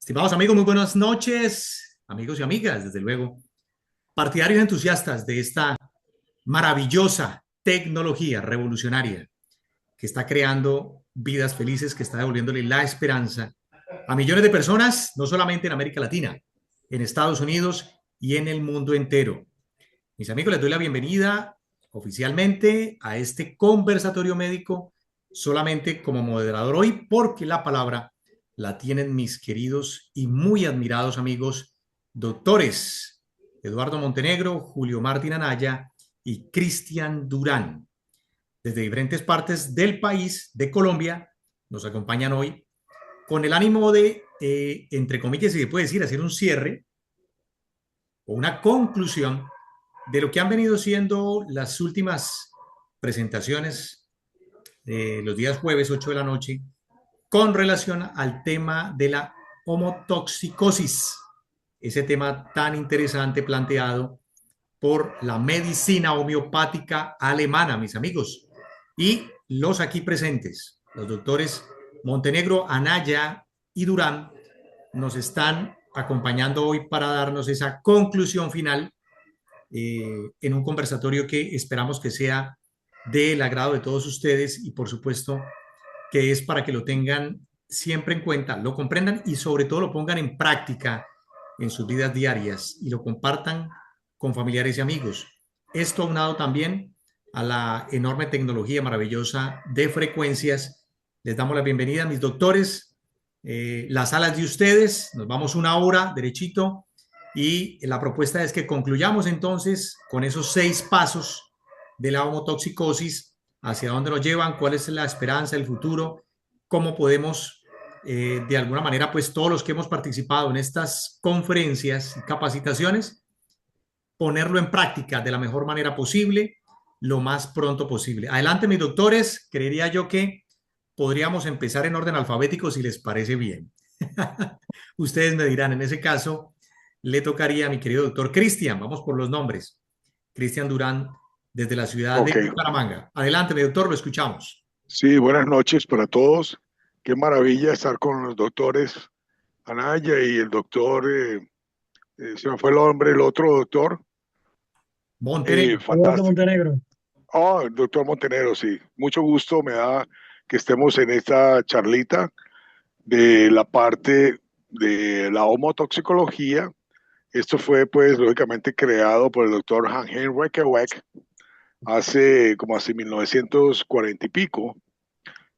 Estimados amigos, muy buenas noches, amigos y amigas, desde luego, partidarios entusiastas de esta maravillosa tecnología revolucionaria que está creando vidas felices, que está devolviéndole la esperanza a millones de personas, no solamente en América Latina, en Estados Unidos y en el mundo entero. Mis amigos, les doy la bienvenida oficialmente a este conversatorio médico, solamente como moderador hoy, porque la palabra la tienen mis queridos y muy admirados amigos, doctores Eduardo Montenegro, Julio Martín Anaya y Cristian Durán. Desde diferentes partes del país, de Colombia, nos acompañan hoy con el ánimo de, entre comillas, si se puede decir, hacer un cierre o una conclusión de lo que han venido siendo las últimas presentaciones de los días jueves 8 de la noche con relación al tema de la homotoxicosis, ese tema tan interesante planteado por la medicina homeopática alemana, mis amigos, y los aquí presentes, los doctores Montenegro, Anaya y Durán, nos están acompañando hoy para darnos esa conclusión final en un conversatorio que esperamos que sea del agrado de todos ustedes y por supuesto que es para que lo tengan siempre en cuenta, lo comprendan y sobre todo lo pongan en práctica en sus vidas diarias y lo compartan con familiares y amigos. Esto aunado también a la enorme tecnología maravillosa de frecuencias. Les damos la bienvenida a mis doctores, las salas de ustedes, nos vamos una hora derechito y la propuesta es que concluyamos entonces con esos 6 pasos de la homotoxicosis, hacia dónde nos llevan, cuál es la esperanza, el futuro, cómo podemos, de alguna manera, pues todos los que hemos participado en estas conferencias y capacitaciones, ponerlo en práctica de la mejor manera posible, lo más pronto posible. Adelante, mis doctores, creería yo que podríamos empezar en orden alfabético si les parece bien. Ustedes me dirán, en ese caso, le tocaría a mi querido doctor Cristian, vamos por los nombres. Cristian Durán, desde la ciudad de Ok, Bucaramanga. Adelante, mi doctor, lo escuchamos. sí, buenas noches para todos. Qué maravilla estar con los doctores Anaya y el doctor, se me fue el nombre, el otro doctor, Montenegro. Eduardo fantástico. Montenegro. Oh, el doctor Montenegro, sí. Mucho gusto me da que estemos en esta charlita de la parte de la homotoxicología. Esto fue, pues, lógicamente creado por el doctor Hans-Heinrich Weck hace 1940 y pico.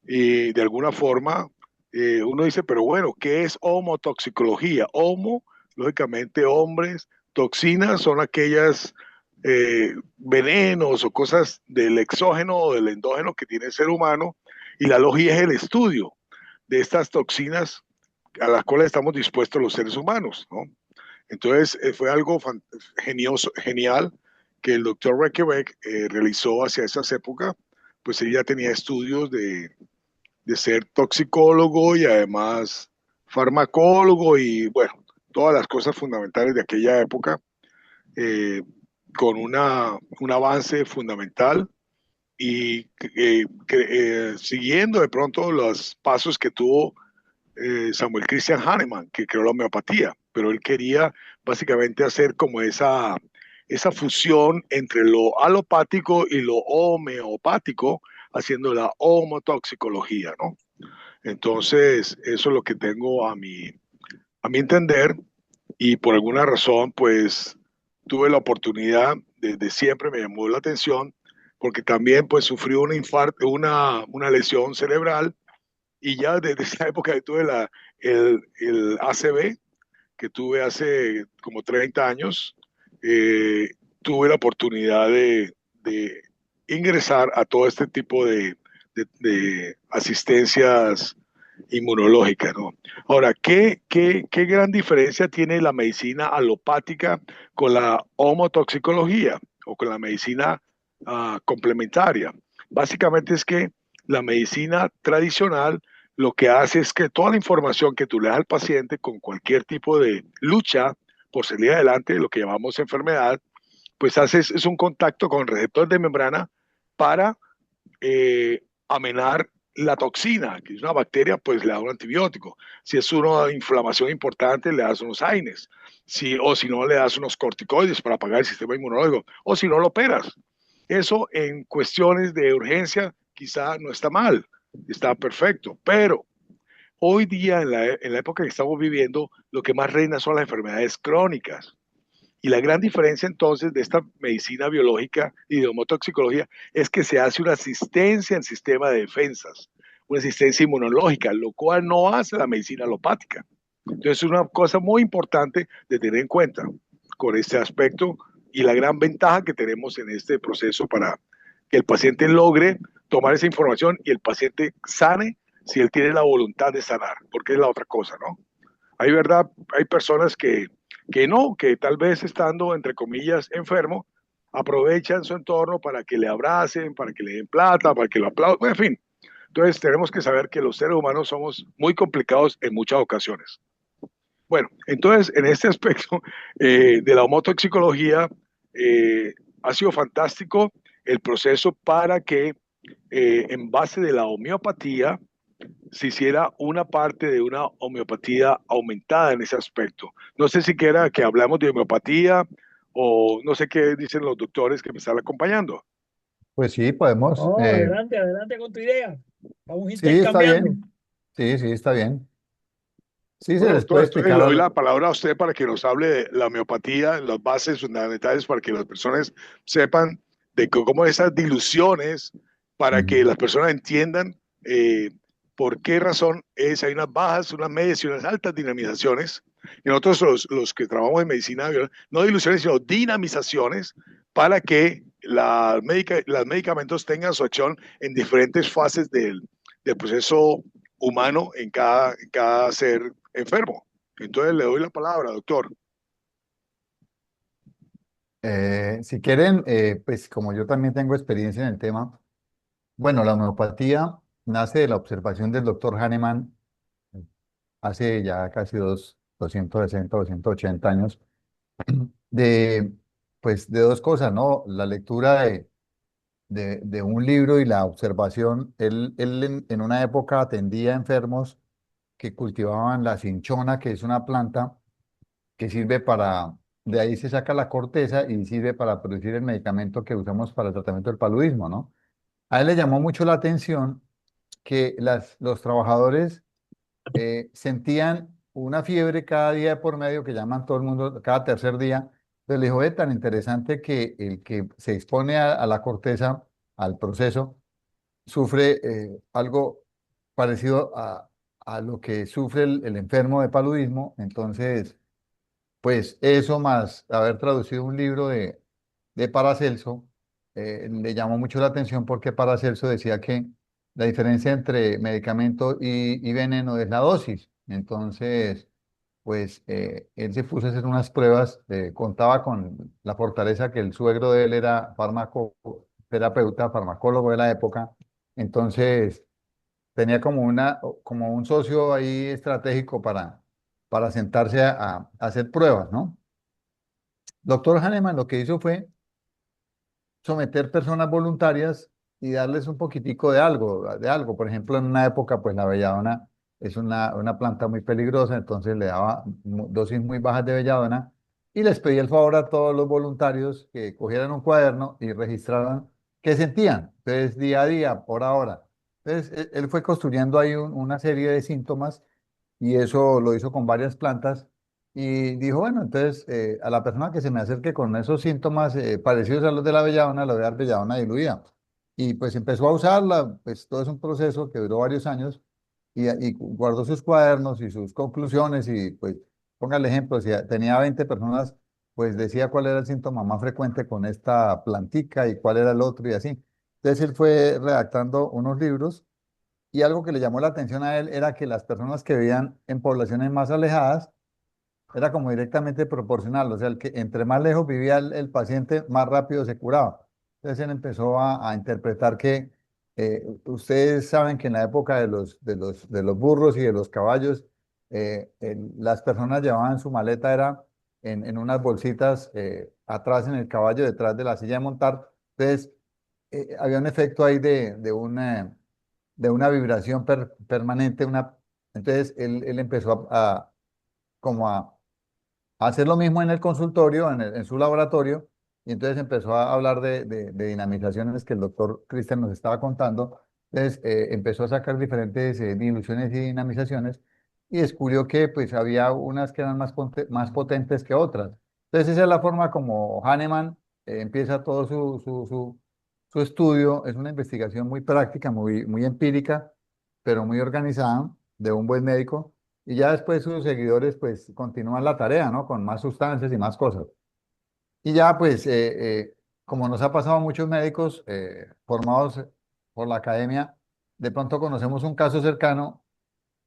Y de alguna forma uno dice, pero bueno, ¿qué es homotoxicología? Homo, lógicamente hombres, toxinas son aquellas venenos o cosas del exógeno o del endógeno que tiene el ser humano, y la logía es el estudio de estas toxinas a las cuales estamos dispuestos los seres humanos, ¿no? Entonces fue algo genioso, genial que el doctor Reykjavik realizó hacia esas épocas, pues ella tenía estudios de ser toxicólogo y además farmacólogo y bueno, todas las cosas fundamentales de aquella época, eh, con un avance fundamental y siguiendo de pronto los pasos que tuvo Samuel Christian Hahnemann, que creó la homeopatía, pero él quería básicamente hacer como esa fusión entre lo alopático y lo homeopático, haciendo la homotoxicología, ¿no? Entonces, eso es lo que tengo a mi entender, y por alguna razón, pues tuve la oportunidad, desde siempre me llamó la atención, porque también pues sufrí un infarto, una lesión cerebral, y ya desde esa época que tuve el ACV, que tuve hace como 30 años, eh, tuve la oportunidad de ingresar a todo este tipo de asistencias inmunológicas, ¿no? Ahora, ¿qué gran diferencia tiene la medicina alopática con la homotoxicología o con la medicina complementaria? Básicamente es que la medicina tradicional lo que hace es que toda la información que tú le das al paciente con cualquier tipo de lucha por salir adelante, lo que llamamos enfermedad, pues haces es un contacto con receptores de membrana para amenar la toxina, que es una bacteria, pues le da un antibiótico. Si es una inflamación importante, le das unos AINES. O si no, le das unos corticoides para apagar el sistema inmunológico. O si no, lo operas. Eso en cuestiones de urgencia quizá no está mal, está perfecto. Pero hoy día, en la época que estamos viviendo, lo que más reina son las enfermedades crónicas. Y la gran diferencia entonces de esta medicina biológica y de homotoxicología es que se hace una asistencia en sistema de defensas, una asistencia inmunológica, lo cual no hace la medicina alopática. Entonces es una cosa muy importante de tener en cuenta con este aspecto y la gran ventaja que tenemos en este proceso para que el paciente logre tomar esa información y el paciente sane si él tiene la voluntad de sanar, porque es la otra cosa, ¿no? Hay verdad, hay personas que no, que tal vez estando, entre comillas, enfermo, aprovechan su entorno para que le abracen, para que le den plata, para que lo aplaudan, en fin. Entonces tenemos que saber que los seres humanos somos muy complicados en muchas ocasiones. Bueno, entonces en este aspecto de la homotoxicología ha sido fantástico el proceso para que en base de la homeopatía se hiciera una parte de una homeopatía aumentada en ese aspecto. No sé si quiera que hablamos de homeopatía o no sé qué dicen los doctores que me están acompañando. Pues sí, podemos. No, adelante, adelante con tu idea. Vamos Sí, está intercambiando. bien. Sí, sí, está bien. Sí, se Bueno, les puede doctor, entonces explicar le doy la palabra a usted para que nos hable de la homeopatía, las bases fundamentales para que las personas sepan de cómo esas diluciones, para que Ujú. las personas entiendan por qué razón hay unas bajas, unas medias y unas altas dinamizaciones. Y nosotros los que trabajamos en medicina, no diluciones, sino dinamizaciones, para que los medicamentos tengan su acción en diferentes fases del proceso humano en cada ser enfermo. Entonces le doy la palabra, doctor. Si quieren, pues como yo también tengo experiencia en el tema, bueno, la homeopatía nace de la observación del doctor Hahnemann hace ya casi 260, 280 años, de, pues, de dos cosas, ¿no? La lectura de un libro y la observación. Él en una época atendía a enfermos que cultivaban la cinchona, que es una planta que sirve para, de ahí se saca la corteza y sirve para producir el medicamento que usamos para el tratamiento del paludismo, ¿no? A él le llamó mucho la atención que los trabajadores sentían una fiebre cada día de por medio, que llaman todo el mundo cada tercer día. Entonces le dijo, es tan interesante que el que se expone a la corteza, al proceso, sufre algo parecido a lo que sufre el enfermo de paludismo. Entonces, pues eso más haber traducido un libro de Paracelso, le llamó mucho la atención porque Paracelso decía que la diferencia entre medicamento y veneno es la dosis. Entonces, pues él se puso a hacer unas pruebas, contaba con la fortaleza que el suegro de él era terapeuta, farmacólogo de la época. Entonces, tenía como un socio ahí estratégico para sentarse a hacer pruebas, ¿no? Doctor Hahnemann lo que hizo fue someter personas voluntarias y darles un poquitico de algo, de algo. Por ejemplo, en una época, pues la belladona es una planta muy peligrosa, entonces le daba dosis muy bajas de belladona y les pedía el favor a todos los voluntarios que cogieran un cuaderno y registraran qué sentían. Entonces, día a día, hora a hora. Entonces, él fue construyendo ahí una serie de síntomas y eso lo hizo con varias plantas y dijo, bueno, entonces a la persona que se me acerque con esos síntomas parecidos a los de la belladona, le voy a dar belladona diluida. Y pues empezó a usarla, pues todo es un proceso que duró varios años y guardó sus cuadernos y sus conclusiones y pues ponga el ejemplo, si tenía 20 personas, pues decía cuál era el síntoma más frecuente con esta plantica y cuál era el otro y así. Entonces él fue redactando unos libros y algo que le llamó la atención a él era que las personas que vivían en poblaciones más alejadas era como directamente proporcional, o sea, el que entre más lejos vivía el paciente, más rápido se curaba. Entonces él empezó a interpretar que ustedes saben que en la época de los burros y de los caballos, las personas llevaban su maleta era en unas bolsitas atrás en el caballo, detrás de la silla de montar. Entonces había un efecto ahí de una vibración permanente, entonces él empezó como a hacer lo mismo en el consultorio, en su laboratorio, y entonces empezó a hablar de dinamizaciones que el doctor Christian nos estaba contando. Entonces empezó a sacar diferentes diluciones y dinamizaciones y descubrió que pues había unas que eran más potentes que otras. Entonces esa es la forma como Hahnemann empieza todo su estudio. Es una investigación muy práctica, muy empírica, pero muy organizada de un buen médico. Y ya después sus seguidores pues continúan la tarea, ¿no? Con más sustancias y más cosas. Y ya pues, como nos ha pasado a muchos médicos formados por la academia, de pronto conocemos un caso cercano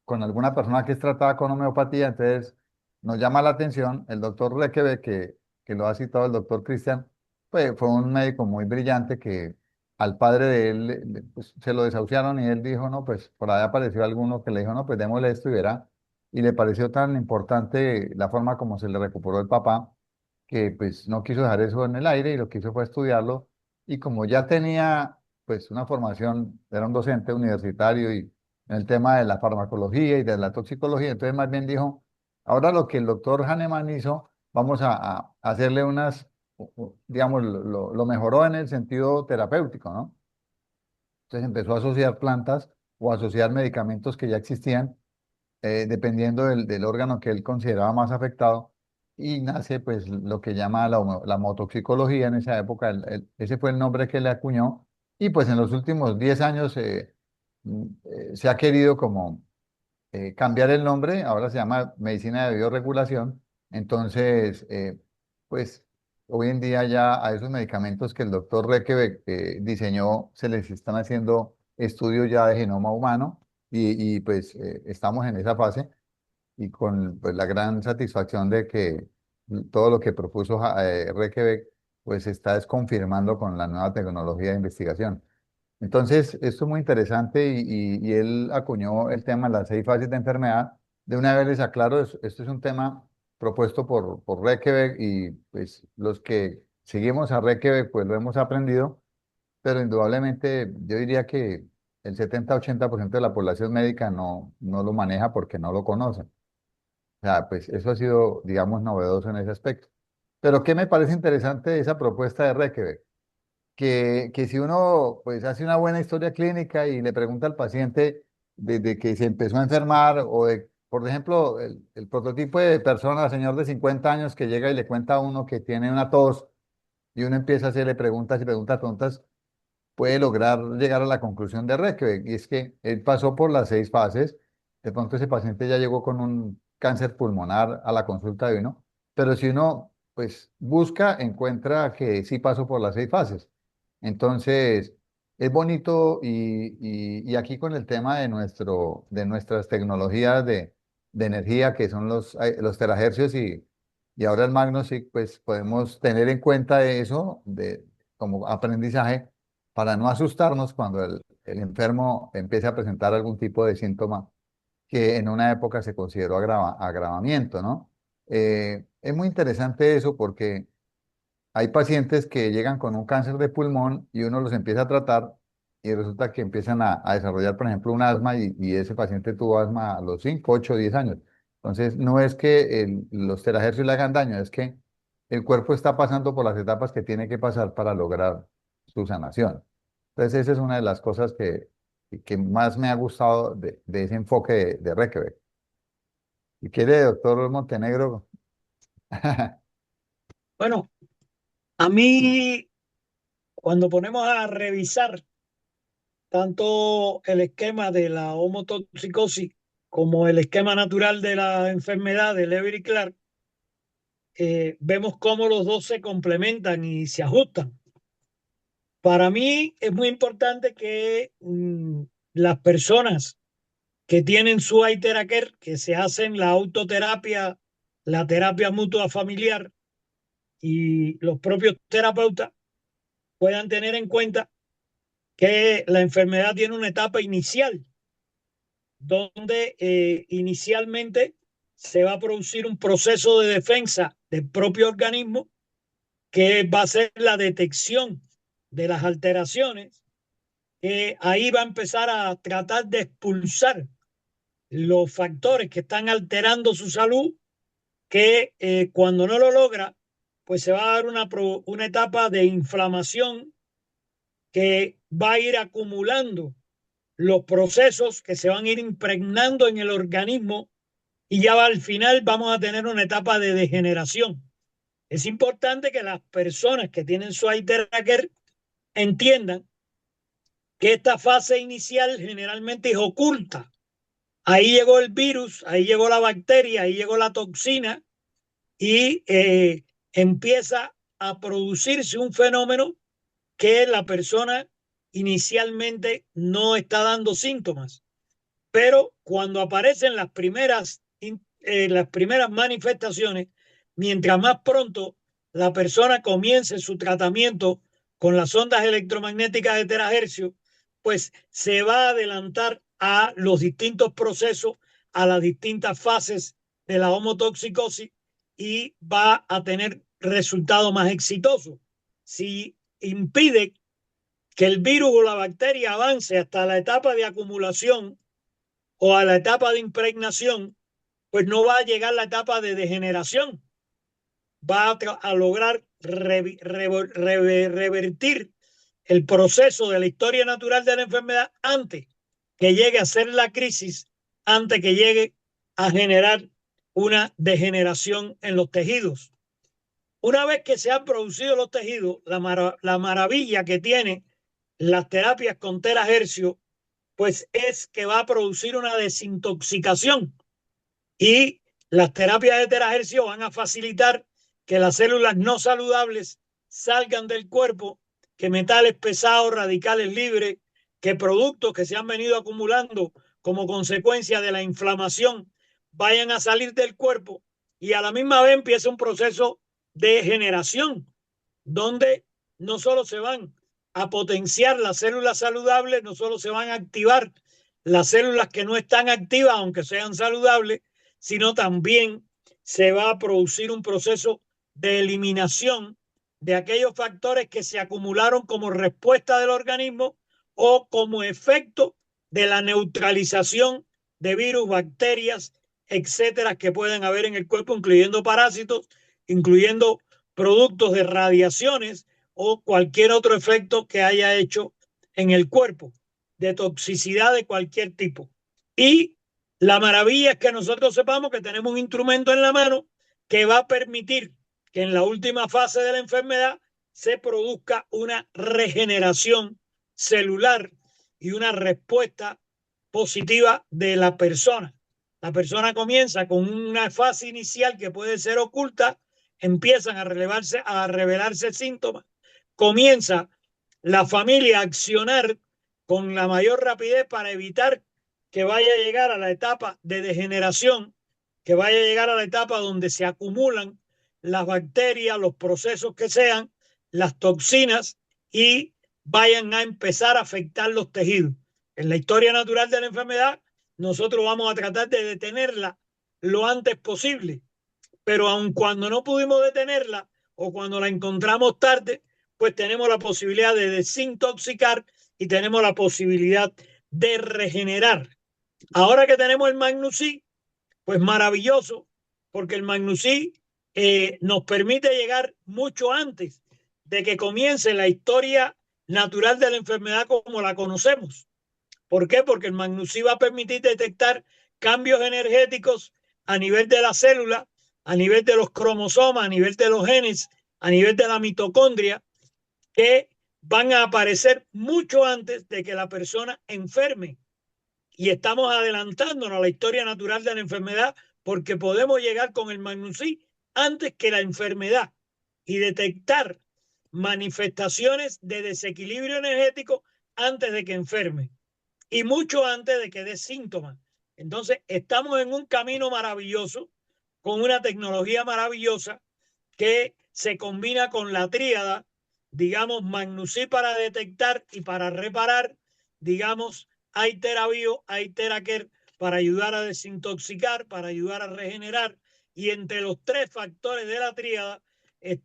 con alguna persona que es tratada con homeopatía, entonces nos llama la atención. El doctor Requebe, que lo ha citado el doctor Cristian, pues fue un médico muy brillante que al padre de él pues, se lo desahuciaron y él dijo, no, pues por ahí apareció alguno que le dijo, no, pues démosle esto y verá. Y le pareció tan importante la forma como se le recuperó el papá, que pues no quiso dejar eso en el aire y lo que hizo fue estudiarlo. Y como ya tenía pues una formación, era un docente universitario y en el tema de la farmacología y de la toxicología. Entonces, más bien dijo, ahora lo que el doctor Hahnemann hizo, vamos a hacerle digamos, lo mejoró en el sentido terapéutico, ¿no? Entonces empezó a asociar plantas o asociar medicamentos que ya existían, dependiendo del órgano que él consideraba más afectado, y nace pues lo que llama la homotoxicología en esa época, ese fue el nombre que le acuñó, y pues en los últimos 10 años se ha querido como cambiar el nombre, ahora se llama medicina de bioregulación. Entonces, pues hoy en día ya a esos medicamentos que el doctor Requebec diseñó, se les están haciendo estudios ya de genoma humano y pues estamos en esa fase y con pues, la gran satisfacción de que todo lo que propuso Requebec pues se está desconfirmando con la nueva tecnología de investigación. Entonces, esto es muy interesante y él acuñó el tema de las 6 fases de enfermedad. De una vez les aclaro, esto es un tema propuesto por Requebec y pues los que seguimos a Requebec pues lo hemos aprendido, pero indudablemente yo diría que el 70-80% de la población médica no lo maneja porque no lo conoce. O sea, pues eso ha sido, digamos, novedoso en ese aspecto. Pero ¿qué me parece interesante de esa propuesta de Requebec? Que si uno pues hace una buena historia clínica y le pregunta al paciente desde que se empezó a enfermar o de, por ejemplo, el prototipo de persona, señor de 50 años que llega y le cuenta a uno que tiene una tos y uno empieza a hacerle preguntas y preguntas tontas, puede lograr llegar a la conclusión de Requebec. Y es que él pasó por las 6 fases. De pronto ese paciente ya llegó con un cáncer pulmonar a la consulta de uno, pero si uno pues busca, encuentra que sí pasó por las 6 fases. Entonces, es bonito y aquí con el tema de nuestras tecnologías de energía, que son los terahercios y ahora el Magnosync, pues podemos tener en cuenta eso como aprendizaje para no asustarnos cuando el enfermo empiece a presentar algún tipo de síntoma que en una época se consideró agravamiento, ¿no? Es muy interesante eso porque hay pacientes que llegan con un cáncer de pulmón y uno los empieza a tratar y resulta que empiezan a desarrollar, por ejemplo, un asma y ese paciente tuvo asma a los 5, 8, 10 años. Entonces, no es que los terahercios le hagan daño, es que el cuerpo está pasando por las etapas que tiene que pasar para lograr su sanación. Entonces, esa es una de las cosas que más me ha gustado de ese enfoque de Requebec. Si quiere, doctor Montenegro. Bueno, a mí, cuando ponemos a revisar tanto el esquema de la homotoxicosis como el esquema natural de la enfermedad de Lever y Clark, vemos cómo los dos se complementan y se ajustan. Para mí es muy importante que las personas que tienen su ITERACARE, que se hacen la autoterapia, la terapia mutua familiar y los propios terapeutas puedan tener en cuenta que la enfermedad tiene una etapa inicial, donde inicialmente se va a producir un proceso de defensa del propio organismo que va a ser la detección de las alteraciones ahí va a empezar a tratar de expulsar los factores que están alterando su salud, que cuando no lo logra, pues se va a dar una etapa de inflamación que va a ir acumulando los procesos que se van a ir impregnando en el organismo y ya al final vamos a tener una etapa de degeneración. Es importante que las personas que tienen su eye tracker entiendan que esta fase inicial generalmente es oculta. Ahí llegó el virus, ahí llegó la bacteria, ahí llegó la toxina y empieza a producirse un fenómeno que la persona inicialmente no está dando síntomas. Pero cuando aparecen las primeras manifestaciones, mientras más pronto la persona comience su tratamiento con las ondas electromagnéticas de terahercios, pues se va a adelantar a los distintos procesos, a las distintas fases de la homotoxicosis y va a tener resultados más exitosos. Si impide que el virus o la bacteria avance hasta la etapa de acumulación o a la etapa de impregnación, pues no va a llegar la etapa de degeneración. Va a lograr revertir el proceso de la historia natural de la enfermedad antes que llegue a ser la crisis, antes que llegue a generar una degeneración en los tejidos. Una vez que se han producido los tejidos, la maravilla que tiene las terapias con terahercios, pues es que va a producir una desintoxicación y las terapias de terahercios van a facilitar que las células no saludables salgan del cuerpo, que metales pesados, radicales libres, que productos que se han venido acumulando como consecuencia de la inflamación vayan a salir del cuerpo y a la misma vez empieza un proceso de generación donde no solo se van a potenciar las células saludables, no solo se van a activar las células que no están activas, aunque sean saludables, sino también se va a producir un proceso de eliminación de aquellos factores que se acumularon como respuesta del organismo o como efecto de la neutralización de virus, bacterias, etcétera, que pueden haber en el cuerpo, incluyendo parásitos, incluyendo productos de radiaciones o cualquier otro efecto que haya hecho en el cuerpo, de toxicidad de cualquier tipo. Y la maravilla es que nosotros sepamos que tenemos un instrumento en la mano que va a permitir que en la última fase de la enfermedad se produzca una regeneración celular y una respuesta positiva de la persona. La persona comienza con una fase inicial que puede ser oculta, empiezan a revelarse síntomas, comienza la familia a accionar con la mayor rapidez para evitar que vaya a llegar a la etapa de degeneración, que vaya a llegar a la etapa donde se acumulan las bacterias, los procesos que sean, las toxinas y vayan a empezar a afectar los tejidos. En la historia natural de la enfermedad, nosotros vamos a tratar de detenerla lo antes posible, pero aun cuando no pudimos detenerla o cuando la encontramos tarde, pues tenemos la posibilidad de desintoxicar y tenemos la posibilidad de regenerar. Ahora que tenemos el Magnus-C, pues maravilloso, porque el Magnus-C nos permite llegar mucho antes de que comience la historia natural de la enfermedad como la conocemos. ¿Por qué? Porque el Magnus-C va a permitir detectar cambios energéticos a nivel de la célula, a nivel de los cromosomas, a nivel de los genes, a nivel de la mitocondria, que van a aparecer mucho antes de que la persona enferme. Y estamos adelantándonos a la historia natural de la enfermedad porque podemos llegar con el Magnus-C antes que la enfermedad y detectar manifestaciones de desequilibrio energético antes de que enferme y mucho antes de que dé síntomas. Entonces, estamos en un camino maravilloso, con una tecnología maravillosa que se combina con la tríada, digamos, Magnus-C para detectar y para reparar, digamos, iTeraBio, iTeraCare para ayudar a desintoxicar, para ayudar a regenerar. Y entre los tres factores de la tríada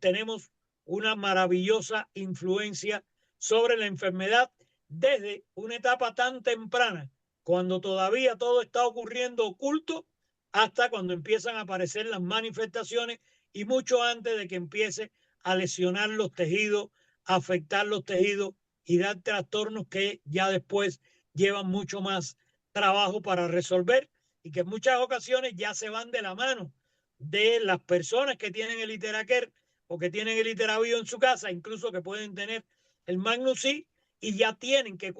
tenemos una maravillosa influencia sobre la enfermedad desde una etapa tan temprana, cuando todavía todo está ocurriendo oculto, hasta cuando empiezan a aparecer las manifestaciones y mucho antes de que empiece a lesionar los tejidos, a afectar los tejidos y dar trastornos que ya después llevan mucho más trabajo para resolver y que en muchas ocasiones ya se van de la mano de las personas que tienen el Iteraquer o que tienen el Iteravio en su casa, incluso que pueden tener el Magnus C, y ya tienen que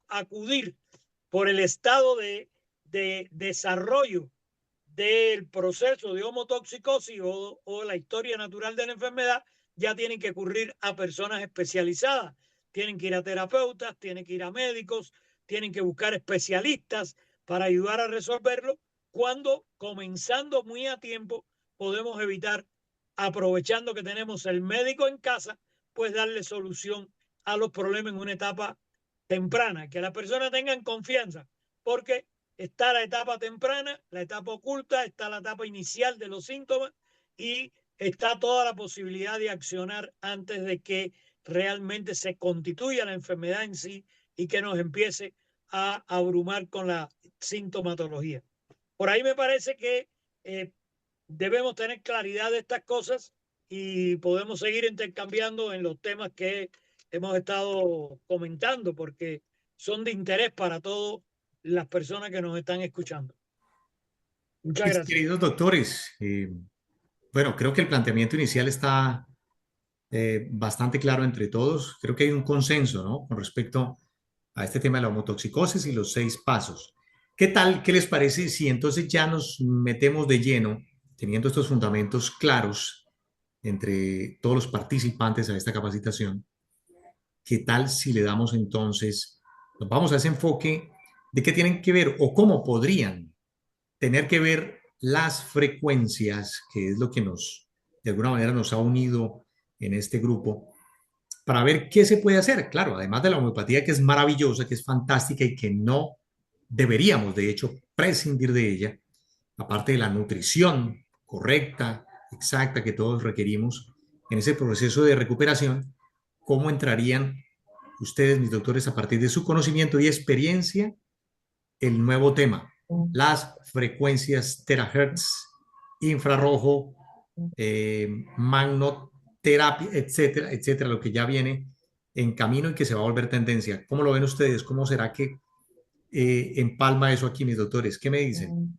acudir por el estado de desarrollo del proceso de homotoxicosis o la historia natural de la enfermedad, ya tienen que ocurrir a personas especializadas. Tienen que ir a terapeutas, tienen que ir a médicos, tienen que buscar especialistas para ayudar a resolverlo, cuando comenzando muy a tiempo podemos evitar, aprovechando que tenemos el médico en casa, pues darle solución a los problemas en una etapa temprana, que las personas tengan confianza, porque está la etapa temprana, la etapa oculta, está la etapa inicial de los síntomas y está toda la posibilidad de accionar antes de que realmente se constituya la enfermedad en sí y que nos empiece a abrumar con la sintomatología. Por ahí me parece que debemos tener claridad de estas cosas y podemos seguir intercambiando en los temas que hemos estado comentando, porque son de interés para todas las personas que nos están escuchando. Muchas Mis gracias. queridos doctores, bueno, creo que el planteamiento inicial está bastante claro entre todos. Creo que hay un consenso, ¿no? Con respecto a este tema de la homotoxicosis y los 6 pasos. ¿Qué tal? ¿Qué les parece si entonces ya nos metemos de lleno, teniendo estos fundamentos claros entre todos los participantes a esta capacitación? ¿Qué tal si le damos entonces, nos vamos a ese enfoque de qué tienen que ver o cómo podrían tener que ver las frecuencias, que es lo que nos, de alguna manera, nos ha unido en este grupo, para ver qué se puede hacer? Claro, además de la homeopatía, que es maravillosa, que es fantástica y que no deberíamos, de hecho, prescindir de ella, aparte de la nutrición correcta, exacta, que todos requerimos en ese proceso de recuperación. ¿Cómo entrarían ustedes, mis doctores, a partir de su conocimiento y experiencia, el nuevo tema, las frecuencias terahertz, infrarrojo, magnoterapia, etcétera, etcétera, lo que ya viene en camino y que se va a volver tendencia? ¿Cómo lo ven ustedes? ¿Cómo será que empalma eso aquí, mis doctores? ¿Qué me dicen?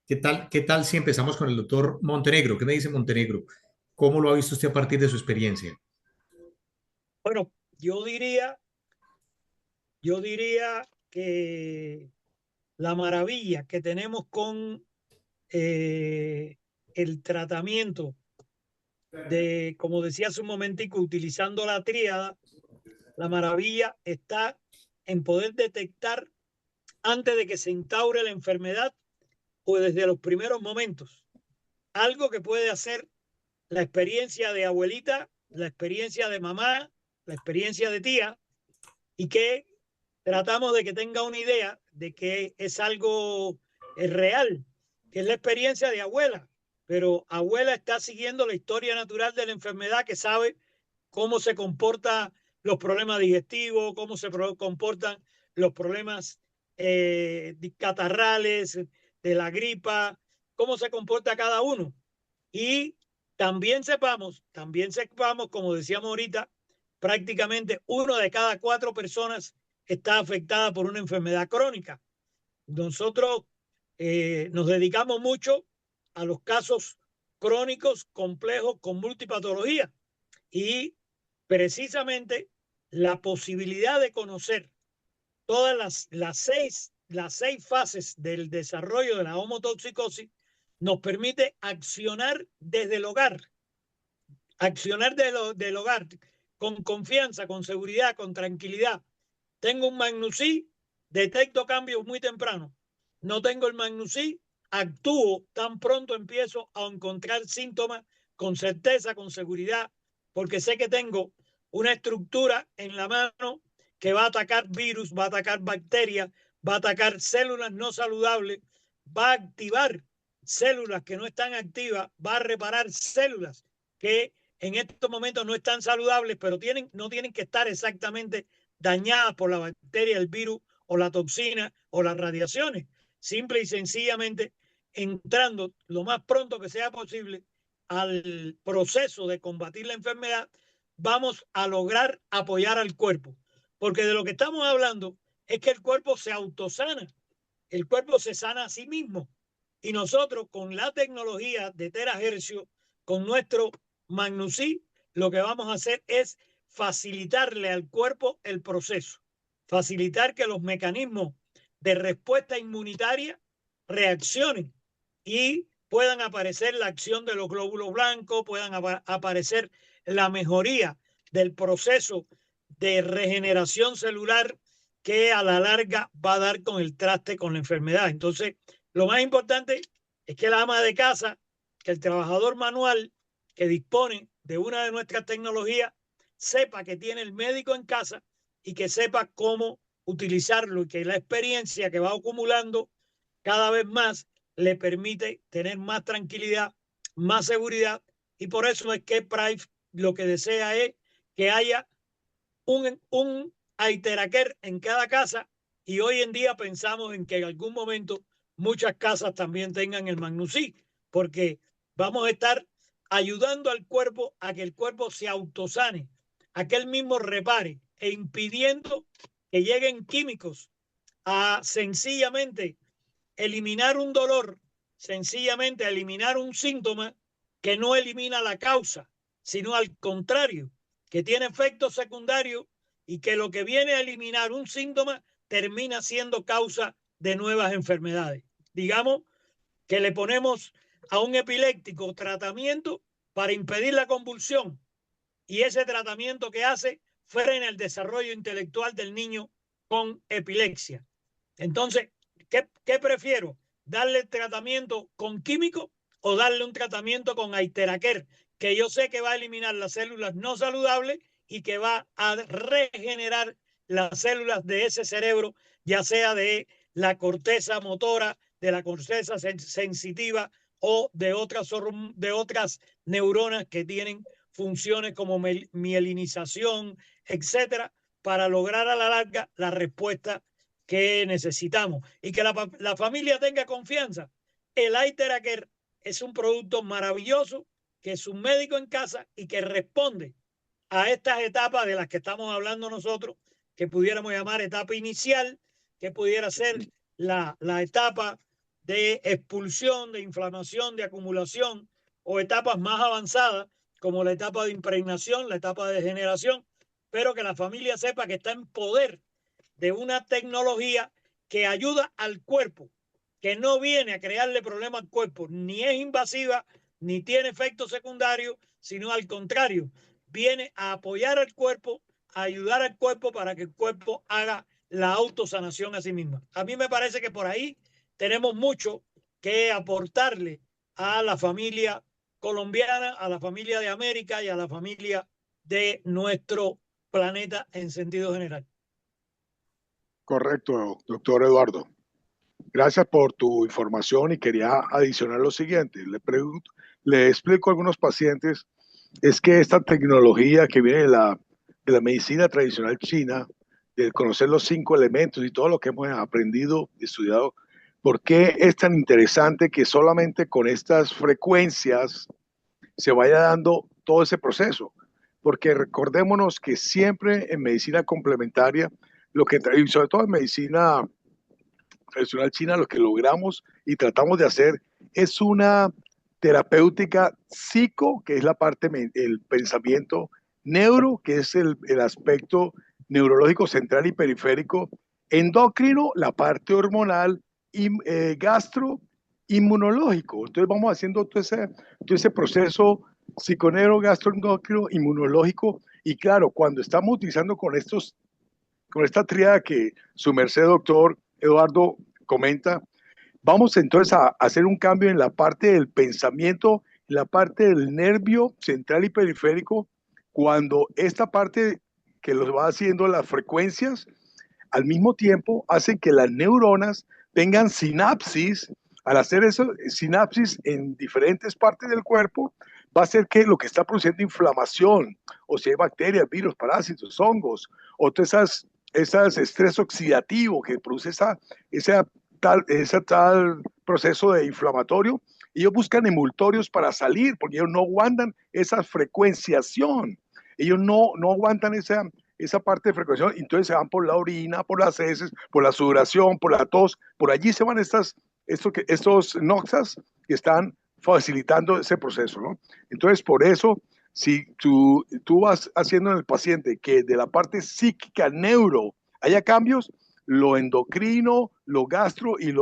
Qué tal si empezamos con el doctor Montenegro? ¿Qué me dice Montenegro? ¿Cómo lo ha visto usted a partir de su experiencia? Bueno, yo diría que la maravilla que tenemos con el tratamiento de, como decía hace un momentico, utilizando la tríada, la maravilla está en poder detectar antes de que se instaure la enfermedad o desde los primeros momentos. Algo que puede hacer la experiencia de abuelita, la experiencia de mamá, la experiencia de tía, y que tratamos de que tenga una idea de que es algo real, que es la experiencia de abuela. Pero abuela está siguiendo la historia natural de la enfermedad, que sabe cómo se comportan los problemas digestivos, cómo se comportan los problemas catarrales, de la gripa, cómo se comporta cada uno. Y también sepamos, como decíamos ahorita, prácticamente 1 de cada 4 personas está afectada por una enfermedad crónica. Nosotros nos dedicamos mucho a los casos crónicos complejos con multipatología, y precisamente la posibilidad de conocer todas las seis fases del desarrollo de la homotoxicosis nos permite accionar desde el hogar, del hogar, con confianza, con seguridad, con tranquilidad. Tengo un Magnus-C, detecto cambios muy temprano. No tengo el Magnus-C, actúo tan pronto empiezo a encontrar síntomas, con certeza, con seguridad, porque sé que tengo una estructura en la mano que va a atacar virus, va a atacar bacterias, va a atacar células no saludables, va a activar células que no están activas, va a reparar células que en estos momentos no están saludables, pero no tienen que estar exactamente dañadas por la bacteria, el virus o la toxina o las radiaciones. Simple y sencillamente entrando lo más pronto que sea posible al proceso de combatir la enfermedad, vamos a lograr apoyar al cuerpo. Porque de lo que estamos hablando es que el cuerpo se autosana, el cuerpo se sana a sí mismo. Y nosotros con la tecnología de terahercio, con nuestro Magnusí, lo que vamos a hacer es facilitarle al cuerpo el proceso, facilitar que los mecanismos de respuesta inmunitaria reaccionen y puedan aparecer la acción de los glóbulos blancos, puedan aparecer la mejoría del proceso de regeneración celular que a la larga va a dar con el traste con la enfermedad. Entonces, lo más importante es que la ama de casa, que el trabajador manual que dispone de una de nuestras tecnologías, sepa que tiene el médico en casa y que sepa cómo utilizarlo y que la experiencia que va acumulando cada vez más le permite tener más tranquilidad, más seguridad, y por eso es que Price lo que desea es que haya un Aiteraker en cada casa, y hoy en día pensamos en que en algún momento muchas casas también tengan el Magnusí, porque vamos a estar ayudando al cuerpo a que el cuerpo se autosane, a que él mismo repare e impidiendo que lleguen químicos a sencillamente eliminar un dolor, sencillamente a eliminar un síntoma que no elimina la causa, sino al contrario, que tiene efectos secundarios y que lo que viene a eliminar un síntoma termina siendo causa de nuevas enfermedades. Digamos que le ponemos a un epiléptico tratamiento para impedir la convulsión, y ese tratamiento que hace frena el desarrollo intelectual del niño con epilepsia. Entonces, ¿qué prefiero? ¿Darle tratamiento con químico o darle un tratamiento con Aiteraker, que yo sé que va a eliminar las células no saludables y que va a regenerar las células de ese cerebro, ya sea de la corteza motora, de la corteza sensitiva o de otras neuronas que tienen funciones como mielinización, etcétera, para lograr a la larga la respuesta que necesitamos y que la familia tenga confianza. El Aiteraker es un producto maravilloso que es un médico en casa y que responde a estas etapas de las que estamos hablando nosotros, que pudiéramos llamar etapa inicial, que pudiera ser la etapa de expulsión, de inflamación, de acumulación, o etapas más avanzadas como la etapa de impregnación, la etapa de degeneración, pero que la familia sepa que está en poder de una tecnología que ayuda al cuerpo, que no viene a crearle problemas al cuerpo, ni es invasiva, ni tiene efectos secundarios, sino al contrario, viene a apoyar al cuerpo, a ayudar al cuerpo para que el cuerpo haga la autosanación a sí misma. A mí me parece que por ahí tenemos mucho que aportarle a la familia colombiana, a la familia de América y a la familia de nuestro planeta en sentido general. Correcto, doctor Eduardo. Gracias por tu información y quería adicionar lo siguiente. Le explico a algunos pacientes, es que esta tecnología que viene de la medicina tradicional china, de conocer los 5 elementos y todo lo que hemos aprendido y estudiado, ¿por qué es tan interesante que solamente con estas frecuencias se vaya dando todo ese proceso? Porque recordémonos que siempre en medicina complementaria, y sobre todo en medicina tradicional china, lo que logramos y tratamos de hacer es una terapéutica psico, que es la parte, el pensamiento, neuro, que es el aspecto neurológico central y periférico, endocrino, la parte hormonal, y gastro, inmunológico. Entonces vamos haciendo todo ese proceso psiconero, gastroendocrino, inmunológico, y claro, cuando estamos utilizando con esta tríada que su merced, doctor Eduardo, comenta, vamos entonces a hacer un cambio en la parte del pensamiento, en la parte del nervio central y periférico, cuando esta parte que los va haciendo las frecuencias, al mismo tiempo hacen que las neuronas tengan sinapsis. Al hacer eso, sinapsis en diferentes partes del cuerpo, va a ser que lo que está produciendo inflamación, o si hay bacterias, virus, parásitos, hongos, o todas esas estrés oxidativo que produce ese tal proceso de inflamatorio. Ellos buscan emultorios para salir, porque ellos no aguantan esa frecuenciación. Ellos no aguantan esa parte de frecuenciación, entonces se van por la orina, por las heces, por la sudoración, por la tos, por allí se van estos noxas que están facilitando ese proceso, ¿no? Entonces, por eso, si tú vas haciendo en el paciente que de la parte psíquica, neuro, haya cambios, lo endocrino, lo gastro y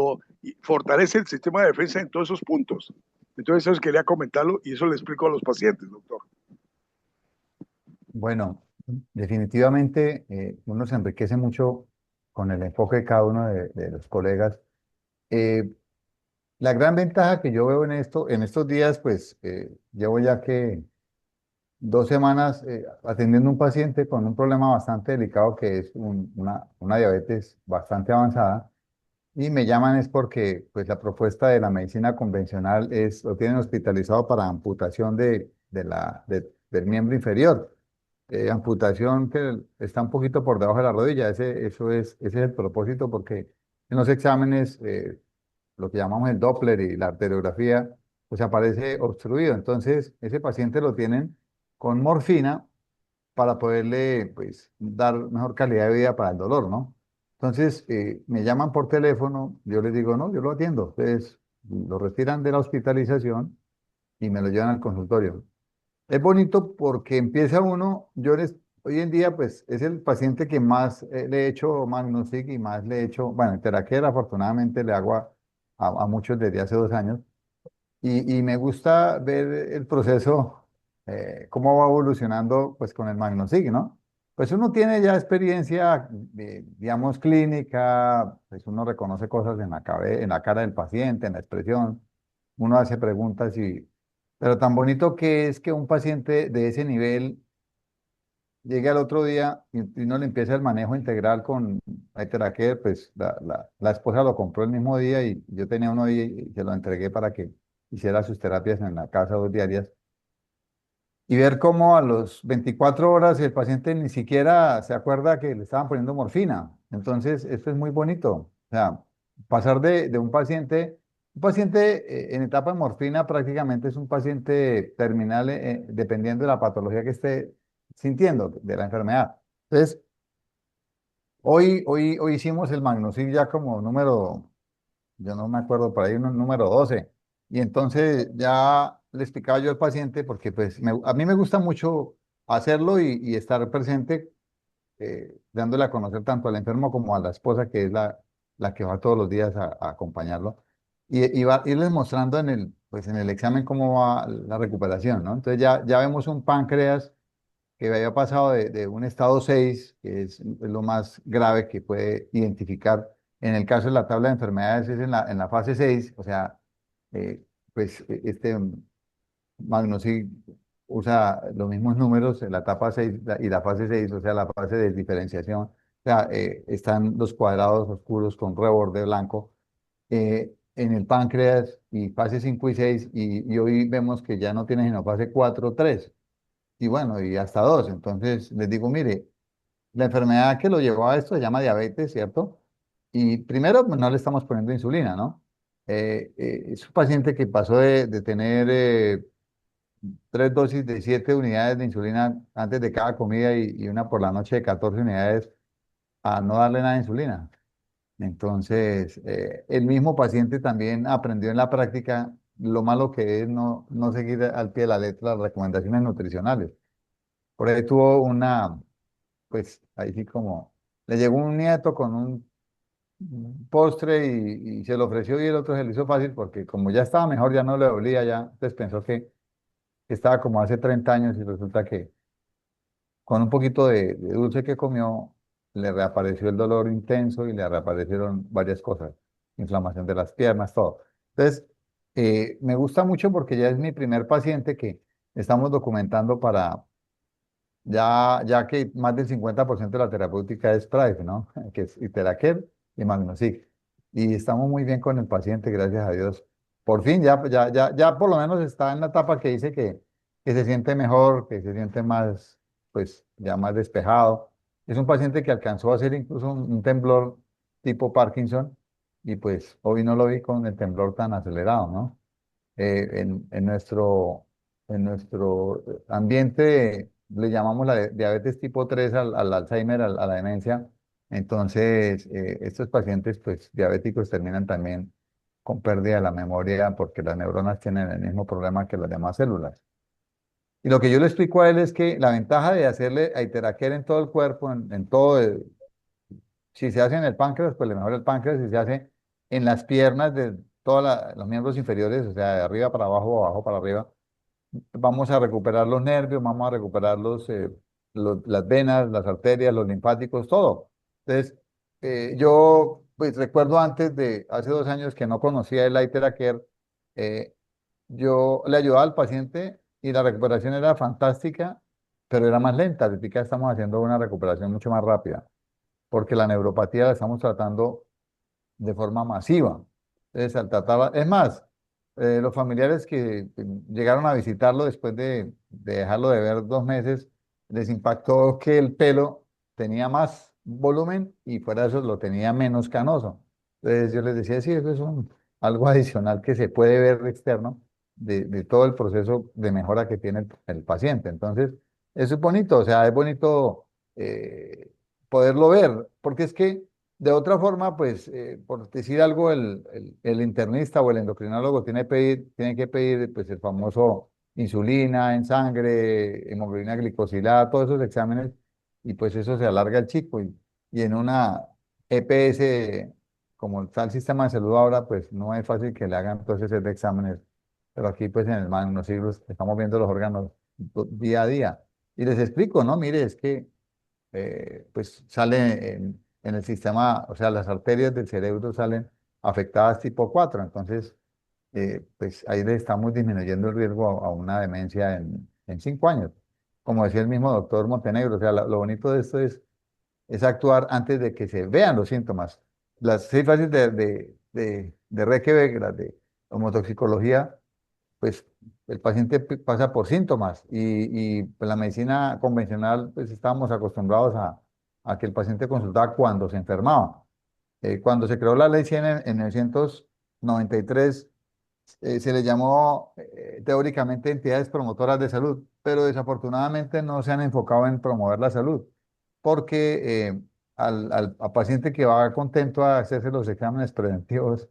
fortalece el sistema de defensa en todos esos puntos. Entonces, eso quería comentarlo y eso le explico a los pacientes, doctor. Bueno, definitivamente uno se enriquece mucho con el enfoque de cada uno de los colegas. Eh, la gran ventaja que yo veo en esto, en estos días, pues llevo ya que 2 semanas atendiendo un paciente con un problema bastante delicado que es una diabetes bastante avanzada. Y me llaman es porque pues, la propuesta de la medicina convencional es, lo tienen hospitalizado para amputación del miembro inferior. Amputación que está un poquito por debajo de la rodilla. Ese es el propósito porque en los exámenes, lo que llamamos el Doppler y la arteriografía, pues aparece obstruido. Entonces, ese paciente lo tienen con morfina para poderle pues, dar mejor calidad de vida para el dolor, ¿no? Entonces, me llaman por teléfono, yo les digo, no, yo lo atiendo. Ustedes lo retiran de la hospitalización y me lo llevan al consultorio. Es bonito porque empieza uno, hoy en día pues es el paciente que más le he hecho Magnusig y más le he hecho, bueno, Teraquera afortunadamente le hago a muchos desde hace 2 años y me gusta ver el proceso, cómo va evolucionando pues con el Magnusig, ¿no? Pues uno tiene ya experiencia, digamos, clínica, pues uno reconoce cosas en la cara del paciente, en la expresión, uno hace preguntas pero tan bonito que es que un paciente de ese nivel llegue al otro día y uno le empieza el manejo integral con Iteracare, pues la esposa lo compró el mismo día y yo tenía uno y se lo entregué para que hiciera sus terapias en la casa 2 diarias y ver cómo a los 24 horas el paciente ni siquiera se acuerda que le estaban poniendo morfina. Entonces, esto es muy bonito. O sea, pasar de un paciente en etapa de morfina prácticamente es un paciente terminal, dependiendo de la patología que esté sintiendo de la enfermedad. Entonces, hoy hicimos el Magnosil ya como número, yo no me acuerdo, por ahí un número 12. Y entonces ya le explicaba yo al paciente, porque pues a mí me gusta mucho hacerlo y estar presente, dándole a conocer tanto al enfermo como a la esposa, que es la que va todos los días a acompañarlo. Y va irles mostrando pues en el examen cómo va la recuperación, ¿no? Entonces ya vemos un páncreas que había pasado de un estado 6 que es lo más grave que puede identificar. En el caso de la tabla de enfermedades es en la fase 6, o sea, eh, pues Magnosi usa los mismos números en la etapa 6 y la fase 6, o sea, la fase de diferenciación. O sea, están los cuadrados oscuros con reborde blanco en el páncreas y fase 5 y 6, y hoy vemos que ya no tiene sino fase 4 3 y bueno, y hasta 2. Entonces les digo, mire, la enfermedad que lo llevó a esto se llama diabetes, ¿cierto? Y primero, pues, no le estamos poniendo insulina, ¿no? Es un paciente que pasó de tener 3 dosis de 7 unidades de insulina antes de cada comida y una por la noche de 14 unidades a no darle nada de insulina. Entonces, el mismo paciente también aprendió en la práctica lo malo que es no seguir al pie de la letra las recomendaciones nutricionales. Por ahí tuvo pues ahí sí como, le llegó un nieto con un postre y se lo ofreció y el otro se le hizo fácil porque como ya estaba mejor, ya no le dolía ya, entonces pensó que estaba como hace 30 años y resulta que con un poquito de dulce que comió, le reapareció el dolor intenso y le reaparecieron varias cosas, inflamación de las piernas, todo. Entonces, me gusta mucho porque ya es mi primer paciente que estamos documentando ya que más del 50% de la terapéutica es PRICE, ¿no? Que es Iteraquer y Magnosig. Y estamos muy bien con el paciente, gracias a Dios. Por fin, ya por lo menos está en la etapa que dice que que se siente mejor, que se siente más, pues ya más despejado. Es un paciente que alcanzó a hacer incluso un temblor tipo Parkinson y pues hoy no lo vi con el temblor tan acelerado, ¿no? En nuestro ambiente le llamamos la diabetes tipo 3 al Alzheimer, a la demencia. Entonces, estos pacientes pues diabéticos terminan también con pérdida de la memoria porque las neuronas tienen el mismo problema que las demás células. Y lo que yo le explico a él es que la ventaja de hacerle a Iteraquer en todo el cuerpo, en todo, si se hace en el páncreas, pues le mejora el páncreas, si se hace en las piernas de todos los miembros inferiores, o sea, de arriba para abajo o abajo para arriba, vamos a recuperar los nervios, vamos a recuperar las venas, las arterias, los linfáticos, todo. Entonces, yo pues recuerdo antes de hace 2 años que no conocía el Iteraquer, eh, yo le ayudaba al paciente y la recuperación era fantástica, pero era más lenta. Ahorita estamos haciendo una recuperación mucho más rápida, porque la neuropatía la estamos tratando de forma masiva. Entonces, al tratarla, es más, los familiares que llegaron a visitarlo después de dejarlo de ver 2 meses, les impactó que el pelo tenía más volumen y fuera de eso lo tenía menos canoso. Entonces yo les decía, sí, eso es algo adicional que se puede ver externo de todo el proceso de mejora que tiene el paciente. Entonces, eso es bonito, o sea, es bonito poderlo ver, porque es que de otra forma, pues, por decir algo, el internista o el endocrinólogo tiene que pedir pues, el famoso insulina en sangre, hemoglobina glicosilada, todos esos exámenes, y pues eso se alarga el chico. Y en una EPS, como está el sistema de salud ahora, pues no es fácil que le hagan todos esos de exámenes. Pero aquí, pues, en el siglos estamos viendo los órganos día a día. Y les explico, ¿no? Mire, es que pues sale en el sistema, o sea, las arterias del cerebro salen afectadas tipo 4 entonces, pues ahí le estamos disminuyendo el riesgo a una demencia en 5 años. Como decía el mismo doctor Montenegro, o sea, lo bonito de esto es actuar antes de que se vean los síntomas. Las 6 fases de Reykjavik, las de homotoxicología, pues el paciente pasa por síntomas y pues, la medicina convencional, pues estábamos acostumbrados a que el paciente consultaba cuando se enfermaba. Cuando se creó la ley 100 en 1993, se le llamó teóricamente entidades promotoras de salud, pero desafortunadamente no se han enfocado en promover la salud, porque al paciente que va contento a hacerse los exámenes preventivos,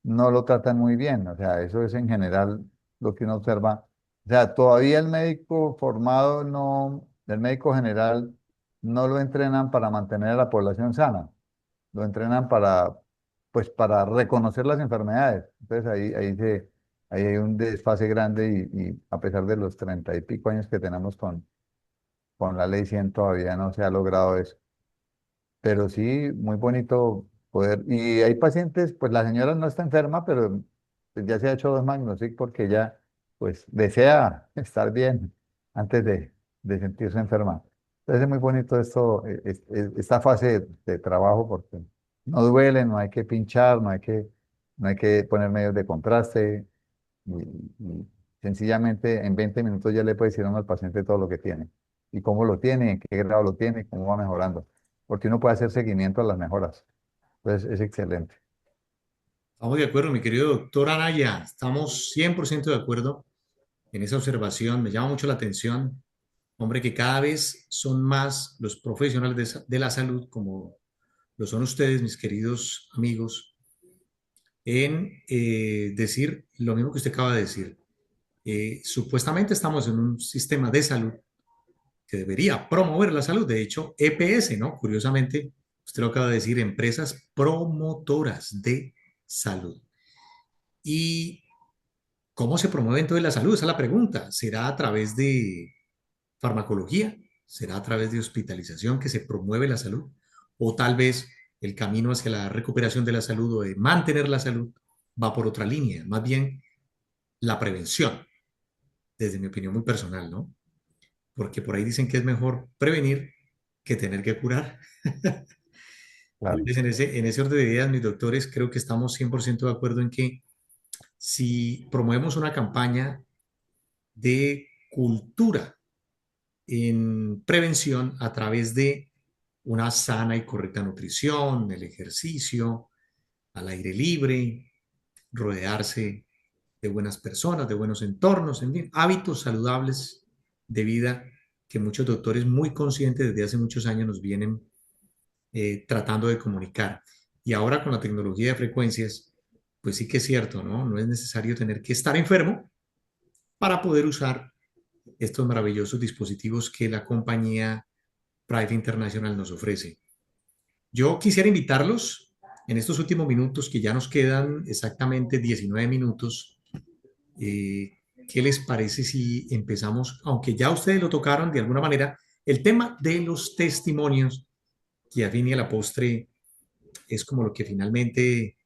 no lo tratan muy bien. O sea, eso es en general lo que uno observa. O sea, todavía el médico formado no, el médico general no lo entrenan para mantener a la población sana, lo entrenan pues, para reconocer las enfermedades. Entonces ahí hay un desfase grande y a pesar de los 30 y pico años que tenemos con la ley 100 todavía no se ha logrado eso. Pero sí, muy bonito poder. Y hay pacientes, pues la señora no está enferma, pero pues, ya se ha hecho 2 Magnosic porque ella pues desea estar bien antes de sentirse enferma. Entonces es muy bonito esto, esta fase de trabajo porque no duele, no hay que pinchar, no hay que poner medios de contraste y sencillamente en 20 minutos ya le puede decir a uno al paciente todo lo que tiene y cómo lo tiene, en qué grado lo tiene, cómo va mejorando, porque uno puede hacer seguimiento a las mejoras. Entonces es excelente. Estamos de acuerdo, mi querido doctor Anaya. Estamos 100% de acuerdo en esa observación. Me llama mucho la atención, hombre, que cada vez son más los profesionales de la salud, como lo son ustedes, mis queridos amigos, en decir lo mismo que usted acaba de decir. Supuestamente estamos en un sistema de salud que debería promover la salud. De hecho, EPS, ¿no? Curiosamente, usted lo acaba de decir, empresas promotoras de salud. ¿Y cómo se promueve entonces la salud? Esa es la pregunta. ¿Será a través de farmacología? ¿Será a través de hospitalización que se promueve la salud? ¿O tal vez el camino hacia la recuperación de la salud o de mantener la salud va por otra línea? Más bien la prevención, desde mi opinión muy personal, ¿no? Porque por ahí dicen que es mejor prevenir que tener que curar. Claro. Entonces, en ese orden de ideas, mis doctores, creo que estamos 100% de acuerdo en que si promovemos una campaña de cultura en prevención a través de una sana y correcta nutrición, el ejercicio, al aire libre, rodearse de buenas personas, de buenos entornos, en fin, hábitos saludables de vida que muchos doctores muy conscientes desde hace muchos años nos vienen tratando de comunicar. Y ahora con la tecnología de frecuencias, pues sí que es cierto, ¿no? No es necesario tener que estar enfermo para poder usar estos maravillosos dispositivos que la compañía Private International nos ofrece. Yo quisiera invitarlos en estos últimos minutos, que ya nos quedan exactamente 19 minutos. ¿Qué les parece si empezamos, aunque ya ustedes lo tocaron de alguna manera, el tema de los testimonios, que a fin y a la postre es como lo que finalmente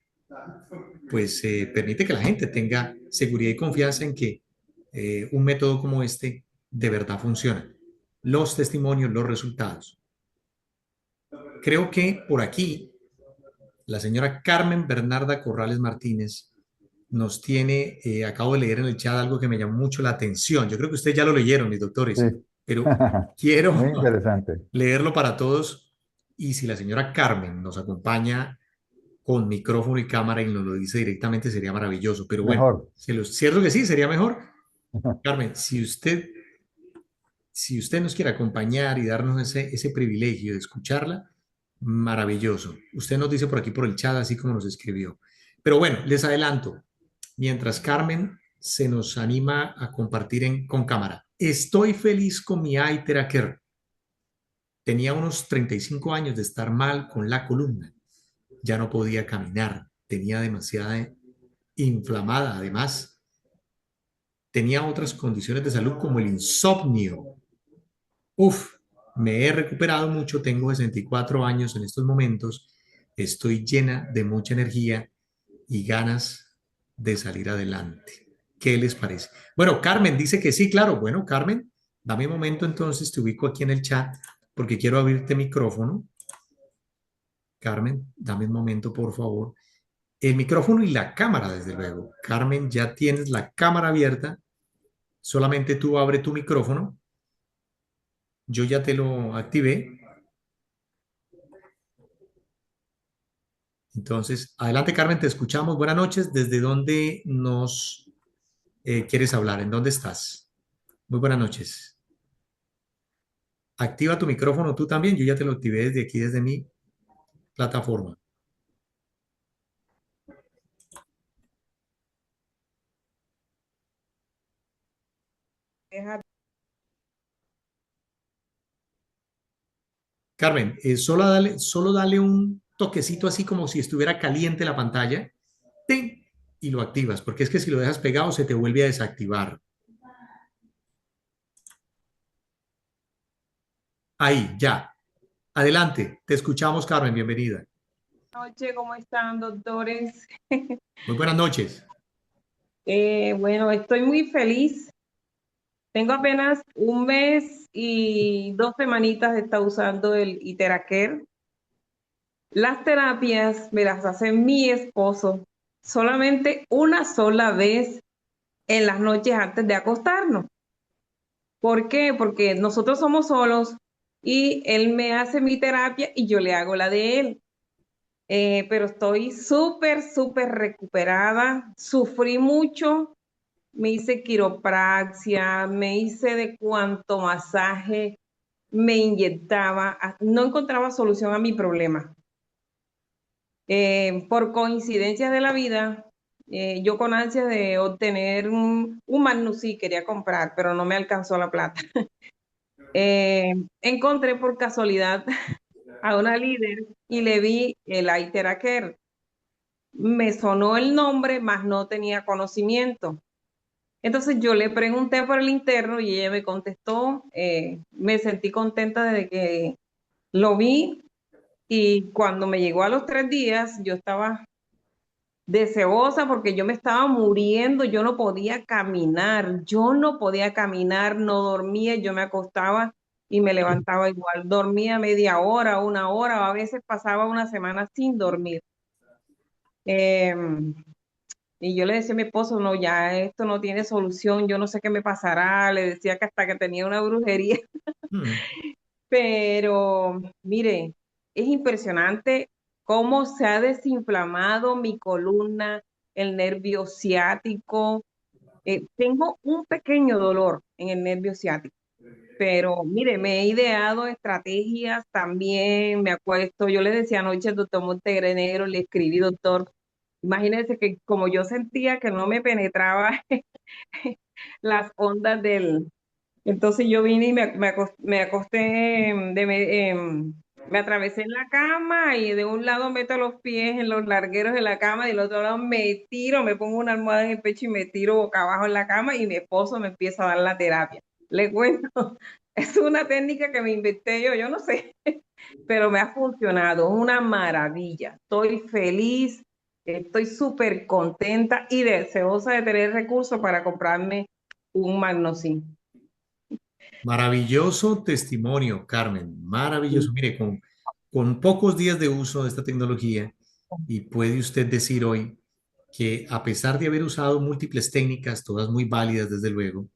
pues permite que la gente tenga seguridad y confianza en que un método como este de verdad funciona. Los testimonios, los resultados. Creo que por aquí la señora Carmen Bernarda Corrales Martínez nos tiene, acabo de leer en el chat algo que me llamó mucho la atención. Yo creo que ustedes ya lo leyeron, mis Sí. doctores, pero quiero Muy interesante. leerlo para todos. Y si la señora Carmen nos acompaña con micrófono y cámara y nos lo dice directamente, sería maravilloso. Pero bueno, Mejor. cierto que sí, sería mejor. Carmen, si usted nos quiere acompañar y darnos ese privilegio de escucharla, maravilloso. Usted nos dice por aquí por el chat, así como nos escribió. Pero bueno, les adelanto, mientras Carmen se nos anima a compartir con cámara. Estoy feliz con mi eye tracker. Tenía unos 35 años de estar mal con la columna. Ya no podía caminar. Tenía demasiada inflamada. Además, tenía otras condiciones de salud como el insomnio. Uf, me he recuperado mucho. Tengo 64 años en estos momentos. Estoy llena de mucha energía y ganas de salir adelante. ¿Qué les parece? Bueno, Carmen dice que sí, claro. Bueno, Carmen, dame un momento entonces, te ubico aquí en el chat porque quiero abrirte micrófono. Carmen, dame un momento, por favor. El micrófono y la cámara, desde luego. Carmen, ya tienes la cámara abierta. Solamente tú abre tu micrófono. Yo ya te lo activé. Entonces, adelante, Carmen, te escuchamos. Buenas noches. ¿Desde dónde nos quieres hablar? ¿En dónde estás? Muy buenas noches. Activa tu micrófono tú también. Yo ya te lo activé desde aquí, desde mi plataforma. Carmen, solo dale un toquecito así como si estuviera caliente la pantalla. ¡Tin! Y lo activas, porque es que si lo dejas pegado se te vuelve a desactivar. Ahí, ya. Adelante, te escuchamos, Carmen, bienvenida. Noche, ¿cómo están, doctores? Muy buenas noches. Bueno, estoy muy feliz. Tengo apenas un mes y 2 semanitas de estar usando el Iteraker. Las terapias me las hace mi esposo solamente una sola vez en las noches antes de acostarnos. ¿Por qué? Porque nosotros somos solos y él me hace mi terapia y yo le hago la de él. Pero estoy súper, súper recuperada. Sufrí mucho, me hice quiropraxia, me hice de cuanto masaje, me inyectaba, no encontraba solución a mi problema. Por coincidencia de la vida, yo con ansias de obtener un Magnusí quería comprar, pero no me alcanzó la plata. Encontré por casualidad a una líder y le vi el Iteraker. Me sonó el nombre, mas no tenía conocimiento. Entonces yo le pregunté por el interno y ella me contestó. Me sentí contenta desde que lo vi y cuando me llegó a los 3 días yo estaba deseosa porque yo me estaba muriendo, yo no podía caminar, no dormía, yo me acostaba y me levantaba igual, dormía media hora, una hora, o a veces pasaba una semana sin dormir. Y yo le decía a mi esposo, no, ya esto no tiene solución, yo no sé qué me pasará. Le decía que hasta que tenía una brujería. Mm. Pero mire, es impresionante cómo se ha desinflamado mi columna, el nervio ciático. Tengo un pequeño dolor en el nervio ciático, pero mire, me he ideado estrategias también, me acuesto, yo le decía anoche al doctor Montegrenero, le escribí, doctor, imagínese que como yo sentía que no me penetraba las ondas entonces yo vine y me acosté, me atravesé en la cama y de un lado meto los pies en los largueros de la cama y del otro lado me tiro, me pongo una almohada en el pecho y me tiro boca abajo en la cama y mi esposo me empieza a dar la terapia. Le cuento, es una técnica que me inventé yo no sé, pero me ha funcionado, es una maravilla. Estoy feliz, estoy súper contenta y deseosa de tener recursos para comprarme un Magnosin. Maravilloso testimonio, Carmen. Maravilloso. Mire, con pocos días de uso de esta tecnología, y puede usted decir hoy que a pesar de haber usado múltiples técnicas, todas muy válidas desde luego,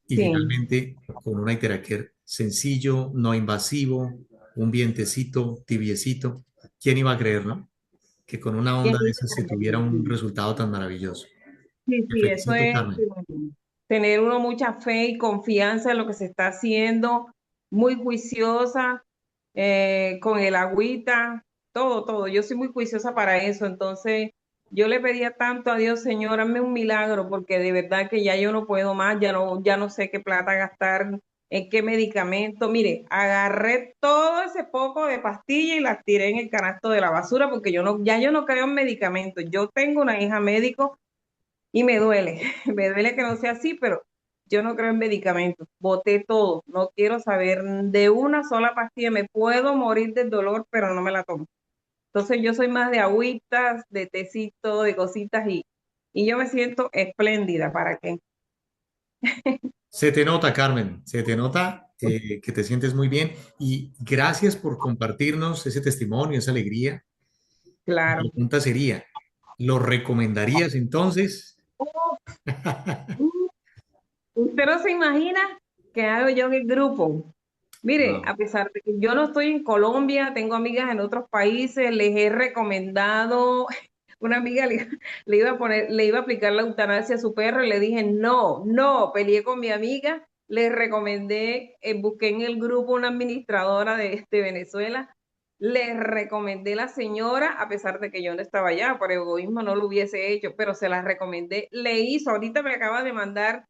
y Sí. finalmente con una Iteraker sencillo, no invasivo, un vientecito, tibiecito, ¿quién iba a creer, no? Que con una ¿Quién onda de dice esas se tuviera un que resultado tan maravilloso. sí, Te sí, eso felicito, es Carmen. tener uno mucha fe y confianza en lo que se está haciendo, muy juiciosa, con el agüita, todo, todo. Yo soy muy juiciosa para eso, entonces yo le pedía tanto a Dios, Señor, hazme un milagro, porque de verdad que ya yo no puedo más, ya no sé qué plata gastar, en qué medicamento. Mire, agarré todo ese poco de pastilla y las tiré en el canasto de la basura, porque ya yo no creo en medicamentos. Yo tengo una hija médico y me duele, me duele que no sea así, pero yo no creo en medicamentos. Boté todo, no quiero saber de una sola pastilla, me puedo morir del dolor, pero no me la tomo. Entonces yo soy más de agüitas, de tecito, de cositas y yo me siento espléndida, ¿para qué? Se te nota, Carmen, se te nota que te sientes muy bien y gracias por compartirnos ese testimonio, esa alegría. Mi Claro. pregunta sería, ¿lo recomendarías entonces? Usted no se imagina qué hago yo en el grupo. Mire, Wow. a pesar de que yo no estoy en Colombia, tengo amigas en otros países, les he recomendado, una amiga le iba a poner, le iba a aplicar la eutanasia a su perro y le dije, no, no, peleé con mi amiga, le recomendé, busqué en el grupo una administradora de Venezuela, le recomendé la señora, a pesar de que yo no estaba allá, por egoísmo no lo hubiese hecho, pero se la recomendé, le hizo, ahorita me acaba de mandar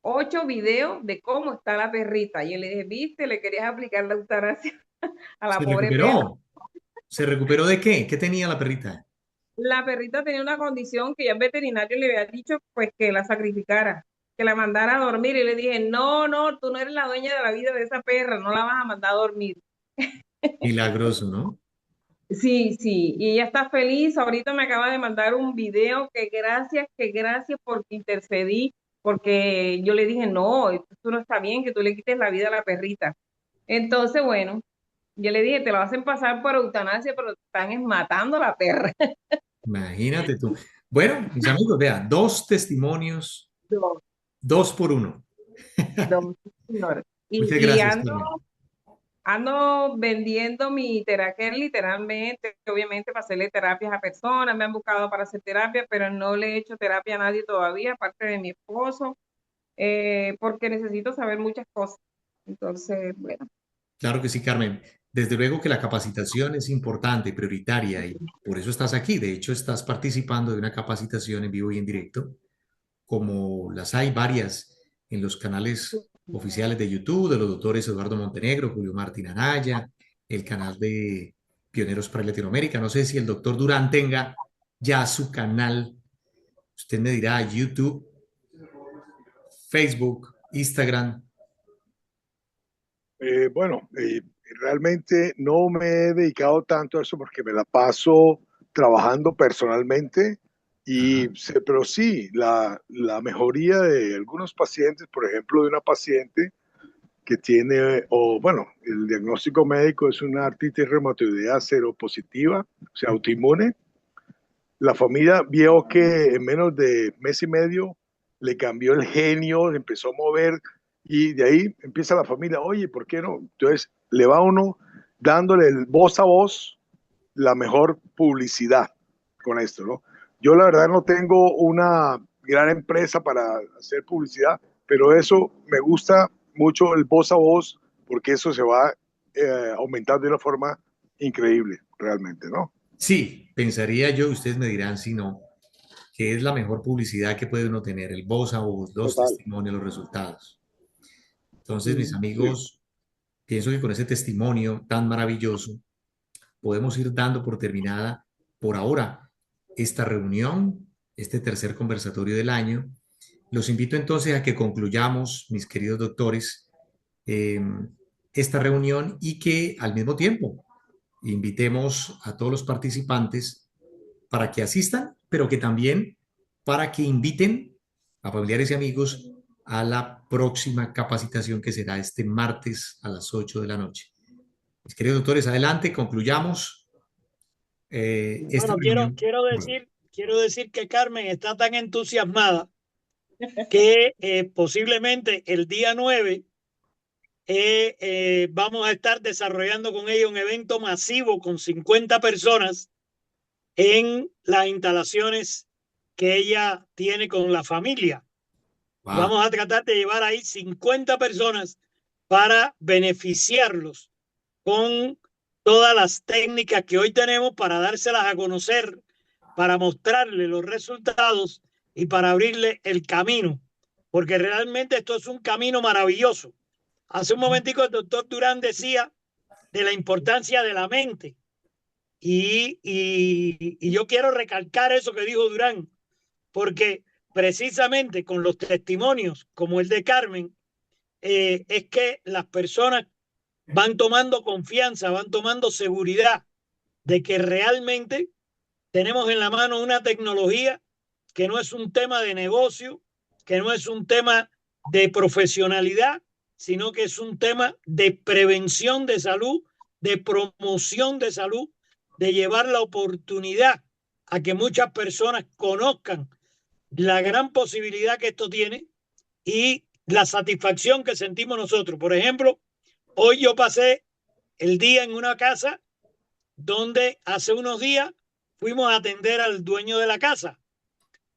8 videos de cómo está la perrita. Y yo le dije, viste, le querías aplicar la eutanasia a la ¿Se pobre perra. recuperó? ¿Se recuperó de qué? ¿Qué tenía la perrita? La perrita tenía una condición que ya el veterinario le había dicho, pues que la sacrificara, que la mandara a dormir. Y le dije, no, no, tú no eres la dueña de la vida de esa perra, no la vas a mandar a dormir. Milagroso, ¿no? Sí, sí, y ella está feliz. Ahorita me acaba de mandar un video que gracias porque intercedí, porque yo le dije, no, esto no está bien que tú le quites la vida a la perrita. Entonces, bueno, yo le dije, te lo hacen pasar por eutanasia, pero te están es matando a la perra. Imagínate tú. Bueno, mis amigos, vean, dos testimonios, Dos, dos por uno. dos, señor. Muchas Y gracias, Carmen. ando vendiendo mi terapia literalmente, obviamente para hacerle terapias a personas, me han buscado para hacer terapia, pero no le he hecho terapia a nadie todavía, aparte de mi esposo, porque necesito saber muchas cosas. Entonces, bueno, Claro que sí, Carmen. Desde luego que la capacitación es importante, prioritaria, y por eso estás aquí. De hecho, estás participando de una capacitación en vivo y en directo, como las hay varias en los canales oficiales de YouTube de los doctores Eduardo Montenegro, Julio Martín Anaya, el canal de Pioneros para Latinoamérica. No sé si el doctor Durán tenga ya su canal. Usted me dirá YouTube, Facebook, Instagram. Bueno, realmente no me he dedicado tanto a eso porque me la paso trabajando personalmente Ajá. pero sí, la mejoría de algunos pacientes, por ejemplo, de una paciente que tiene, o bueno, el diagnóstico médico es una artritis reumatoidea seropositiva, o sea, autoinmune, la familia vio que en menos de mes y medio le cambió el genio, le empezó a mover y de ahí empieza la familia, oye, ¿por qué no? Entonces le va uno dándole el voz a voz la mejor publicidad con esto, ¿no? Yo la verdad no tengo una gran empresa para hacer publicidad, pero eso me gusta mucho el voz a voz porque eso se va aumentando de una forma increíble, realmente, ¿no? Sí, pensaría yo, ustedes me dirán si no, que es la mejor publicidad que puede uno tener, el voz a voz, los Total. testimonios, los resultados. Entonces, mis Sí. amigos, pienso que con ese testimonio tan maravilloso podemos ir dando por terminada por ahora esta reunión, este tercer conversatorio del año. Los invito entonces a que concluyamos, mis queridos doctores, eh, esta reunión y que al mismo tiempo invitemos a todos los participantes para que asistan, pero que también para que inviten a familiares y amigos a la próxima capacitación que será este martes a las 8 de la noche. Mis queridos doctores, adelante, concluyamos esta Bueno, reunión. quiero decir que Carmen está tan entusiasmada que posiblemente el día 9 vamos a estar desarrollando con ella un evento masivo con 50 personas en las instalaciones que ella tiene con la familia. Wow. Vamos a tratar de llevar ahí 50 personas para beneficiarlos con todas las técnicas que hoy tenemos para dárselas a conocer, para mostrarle los resultados y para abrirle el camino, porque realmente esto es un camino maravilloso. Hace un momentico el doctor Durán decía de la importancia de la mente y yo quiero recalcar eso que dijo Durán, porque precisamente con los testimonios como el de Carmen, es que las personas van tomando confianza, van tomando seguridad de que realmente tenemos en la mano una tecnología que no es un tema de negocio, que no es un tema de profesionalidad, sino que es un tema de prevención de salud, de promoción de salud, de llevar la oportunidad a que muchas personas conozcan la gran posibilidad que esto tiene y la satisfacción que sentimos nosotros. Por ejemplo, hoy yo pasé el día en una casa donde hace unos días fuimos a atender al dueño de la casa,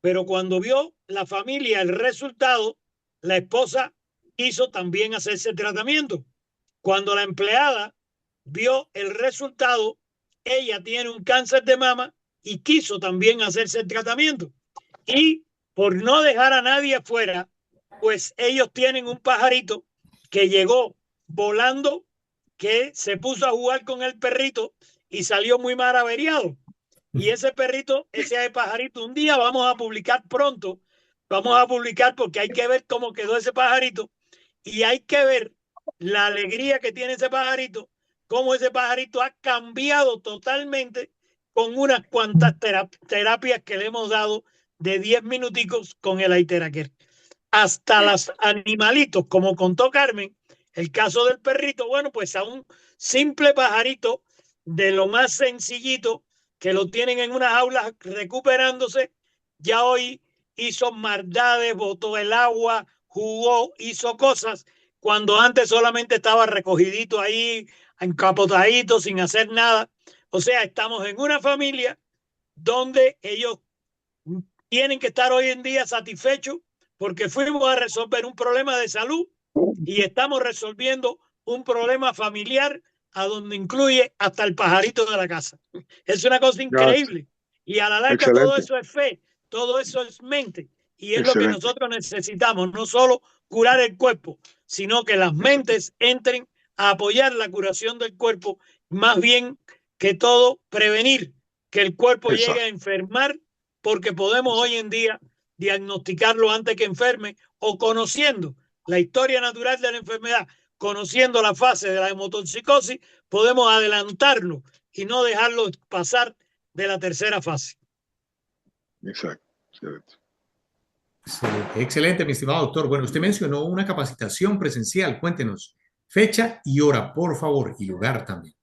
pero cuando vio la familia el resultado, la esposa quiso también hacerse el tratamiento. Cuando la empleada vio el resultado, ella tiene un cáncer de mama y quiso también hacerse el tratamiento. Y por no dejar a nadie afuera, pues ellos tienen un pajarito que llegó volando, que se puso a jugar con el perrito y salió muy maravillado. Y ese perrito, ese pajarito, un día vamos a publicar pronto, vamos a publicar porque hay que ver cómo quedó ese pajarito y hay que ver la alegría que tiene ese pajarito, cómo ese pajarito ha cambiado totalmente con unas cuantas terapias que le hemos dado de 10 minuticos con el Aiteraquer. Hasta los animalitos, como contó Carmen, el caso del perrito, bueno, pues a un simple pajarito de lo más sencillito que lo tienen en unas aulas recuperándose, ya hoy hizo maldades, botó el agua, jugó, hizo cosas, cuando antes solamente estaba recogidito ahí, encapotadito, sin hacer nada. O sea, estamos en una familia donde ellos tienen que estar hoy en día satisfechos porque fuimos a resolver un problema de salud y estamos resolviendo un problema familiar a donde incluye hasta el pajarito de la casa. Es una cosa increíble. Y a la larga Excelente. todo eso es fe, todo eso es mente. Y es Excelente. lo que nosotros necesitamos, no solo curar el cuerpo, sino que las mentes entren a apoyar la curación del cuerpo, más bien que todo prevenir que el cuerpo Exacto. llegue a enfermar, porque podemos hoy en día diagnosticarlo antes que enferme o conociendo la historia natural de la enfermedad, conociendo la fase de la hemotoxicosis, podemos adelantarlo y no dejarlo pasar de la tercera fase. Exacto. Excelente. Excelente, excelente, mi estimado doctor. Bueno, usted mencionó una capacitación presencial. Cuéntenos fecha y hora, por favor, y lugar también.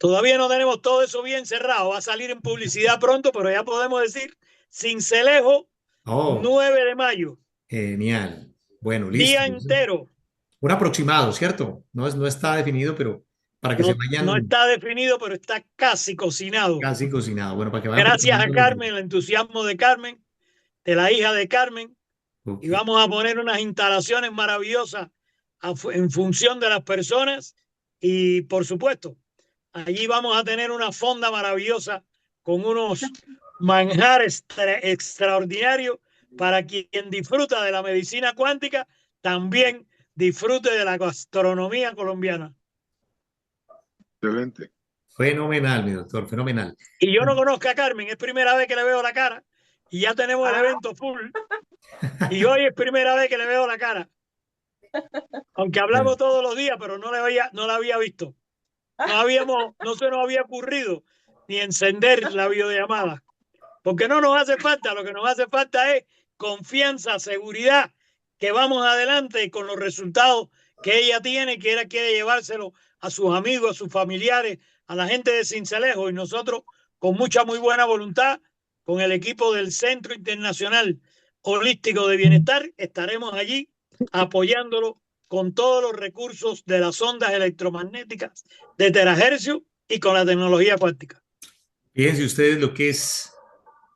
Todavía no tenemos todo eso bien cerrado. Va a salir en publicidad pronto, pero ya podemos decir Sincelejo, Oh, 9 de mayo, genial. Bueno, listo. día entero. Un aproximado, ¿cierto? No está definido, pero para que se No vayan está definido, pero está casi cocinado. casi cocinado. Bueno, para que vayan Gracias a preparando los días. Carmen, el entusiasmo de Carmen, de la hija de Carmen, Ok. y vamos a poner unas instalaciones maravillosas en función de las personas y, por supuesto, allí vamos a tener una fonda maravillosa con unos manjares extraordinarios para quien disfruta de la medicina cuántica, también disfrute de la gastronomía colombiana. Excelente. Fenomenal, mi doctor, fenomenal. Y yo no conozco a Carmen, es primera vez que le veo la cara y ya tenemos el evento full. Y hoy es primera vez que le veo la cara. Aunque hablamos todos los días, pero no la había visto. No se nos había ocurrido ni encender la videollamada. Porque no nos hace falta, lo que nos hace falta es confianza, seguridad, que vamos adelante con los resultados que ella tiene, que ella quiere llevárselo a sus amigos, a sus familiares, a la gente de Sincelejo, y nosotros con mucha muy buena voluntad, con el equipo del Centro Internacional Holístico de Bienestar, estaremos allí apoyándolo con todos los recursos de las ondas electromagnéticas de terahercios y con la tecnología cuántica. Fíjense ustedes lo que es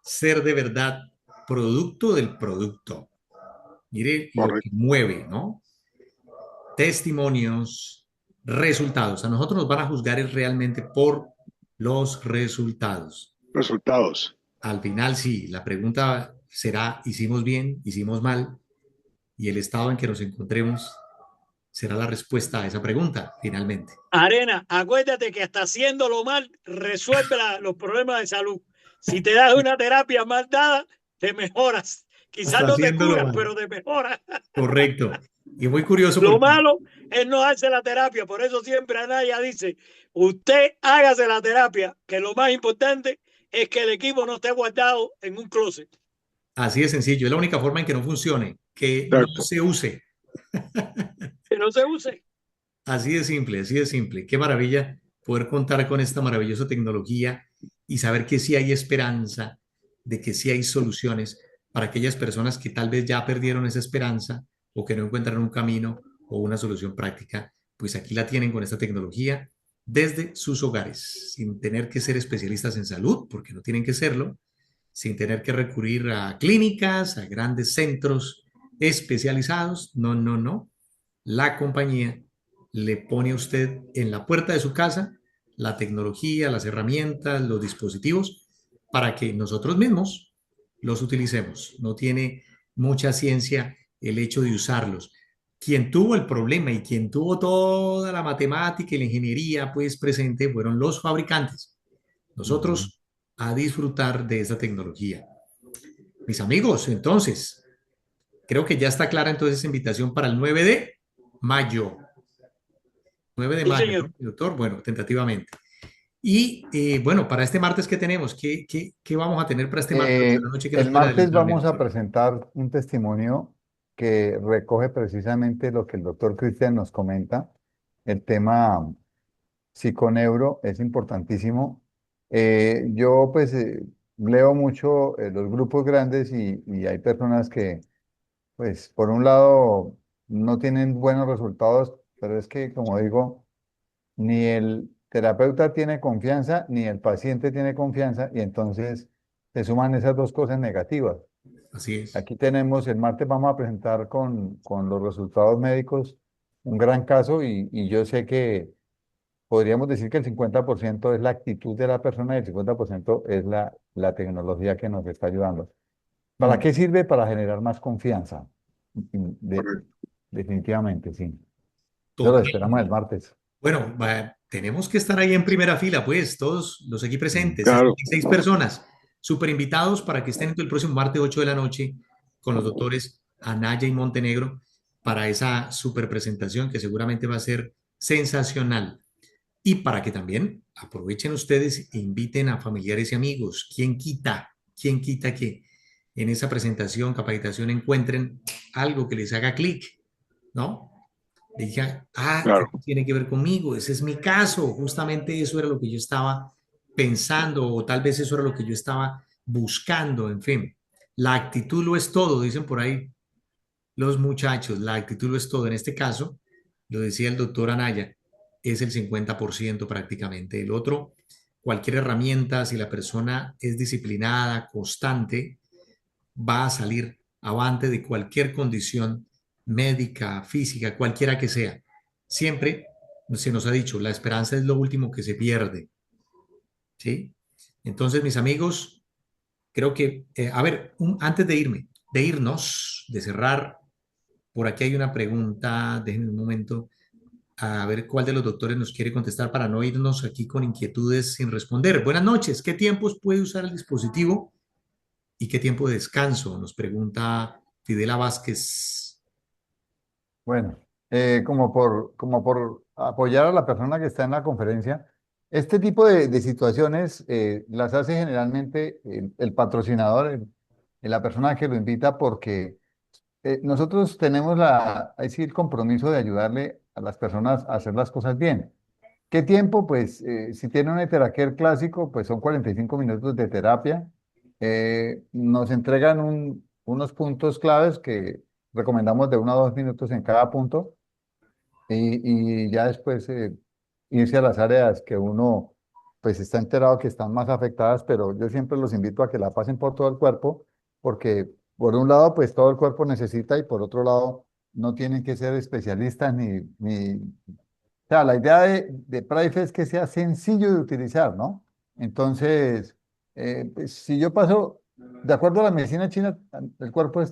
ser de verdad producto del producto. Mire lo que mueve, ¿no? Testimonios, resultados. A nosotros nos van a juzgar es realmente por los resultados. Resultados. Al final, sí, la pregunta será, ¿hicimos bien? ¿Hicimos mal? Y el estado en que nos encontremos será la respuesta a esa pregunta, finalmente. Arena, acuérdate que hasta haciéndolo mal resuelve los problemas de salud. Si te das una terapia mal dada, te mejoras. Quizás Hasta no te haciéndolo curas, mal. pero te mejoras. Correcto. Y muy curioso Lo porque malo es no hacer la terapia. Por eso siempre Anaya dice, usted hágase la terapia, que lo más importante es que el equipo no esté guardado en un closet. así de sencillo. Es la única forma en que no funcione, que no Exacto. se use. Que no se use. Así de simple, así de simple. Qué maravilla poder contar con esta maravillosa tecnología y saber que sí hay esperanza, de que sí hay soluciones para aquellas personas que tal vez ya perdieron esa esperanza o que no encuentran un camino o una solución práctica. Pues aquí la tienen con esta tecnología desde sus hogares, sin tener que ser especialistas en salud, porque no tienen que serlo, sin tener que recurrir a clínicas, a grandes centros especializados. No, no, no. La compañía le pone a usted en la puerta de su casa la tecnología, las herramientas, los dispositivos para que nosotros mismos los utilicemos. No tiene mucha ciencia el hecho de usarlos. Quien tuvo el problema y quien tuvo toda la matemática y la ingeniería pues presente fueron los fabricantes. Nosotros a disfrutar de esa tecnología. Mis amigos, entonces, creo que ya está clara entonces esa invitación para el 9 de mayo. 9 de Sí, mayo, señor. ¿no, doctor? Bueno, tentativamente. Y bueno, para este martes, ¿qué tenemos? ¿Qué vamos a tener para este martes de la noche que nos El pueda martes adelantar, mi vamos a doctor? presentar un testimonio que recoge precisamente lo que el doctor Cristian nos comenta. El tema psiconeuro es importantísimo. Yo pues leo mucho los grupos grandes y hay personas que pues por un lado no tienen buenos resultados, pero es que como digo, ni el terapeuta tiene confianza, ni el paciente tiene confianza, y entonces se suman esas dos cosas negativas. Así es. Aquí tenemos, el martes vamos a presentar con los resultados médicos un gran caso y yo sé que podríamos decir que el 50% es la actitud de la persona y el 50% es la tecnología que nos está ayudando. ¿Para qué sirve? Para generar más confianza. De- Correcto. definitivamente, sí. Eso lo Total. esperamos el martes. Bueno, tenemos que estar ahí en primera fila, pues, todos los aquí presentes, Claro. 66 personas, súper invitados para que estén el próximo martes 8 de la noche con los doctores Anaya y Montenegro para esa super presentación que seguramente va a ser sensacional. Y para que también aprovechen ustedes e inviten a familiares y amigos. ¿Quién quita? ¿Quién quita que en esa presentación, capacitación encuentren algo que les haga clic, ¿no? Dije, claro. esto tiene que ver conmigo, ese es mi caso, justamente eso era lo que yo estaba pensando o tal vez eso era lo que yo estaba buscando, en fin. La actitud lo es todo, dicen por ahí los muchachos, la actitud lo es todo. En este caso, lo decía el doctor Anaya, es el 50% prácticamente. El otro, cualquier herramienta, si la persona es disciplinada, constante, va a salir avante de cualquier condición médica, física, cualquiera que sea. Siempre se nos ha dicho, la esperanza es lo último que se pierde, ¿sí? Entonces, mis amigos, creo que, a ver, antes de irme, de irnos, de cerrar, por aquí hay una pregunta, déjenme un momento, a ver cuál de los doctores nos quiere contestar para no irnos aquí con inquietudes sin responder. Buenas noches, ¿qué tiempos puede usar el dispositivo y qué tiempo de descanso? Nos pregunta Fidela Vázquez. Bueno, como por apoyar a la persona que está en la conferencia, este tipo de situaciones las hace generalmente el patrocinador, la persona que lo invita, porque nosotros tenemos ahí sí, el compromiso de ayudarle a las personas a hacer las cosas bien. ¿Qué tiempo? Pues si tiene un Eteraquer clásico, pues son 45 minutos de terapia. Nos entregan unos puntos claves que recomendamos de 1 a 2 minutos en cada punto y ya después irse a las áreas que uno pues está enterado que están más afectadas, pero yo siempre los invito a que la pasen por todo el cuerpo, porque por un lado pues todo el cuerpo necesita y por otro lado no tienen que ser especialistas o sea, la idea de Price es que sea sencillo de utilizar, ¿no? Entonces, pues, si yo paso, de acuerdo a la medicina china, el cuerpo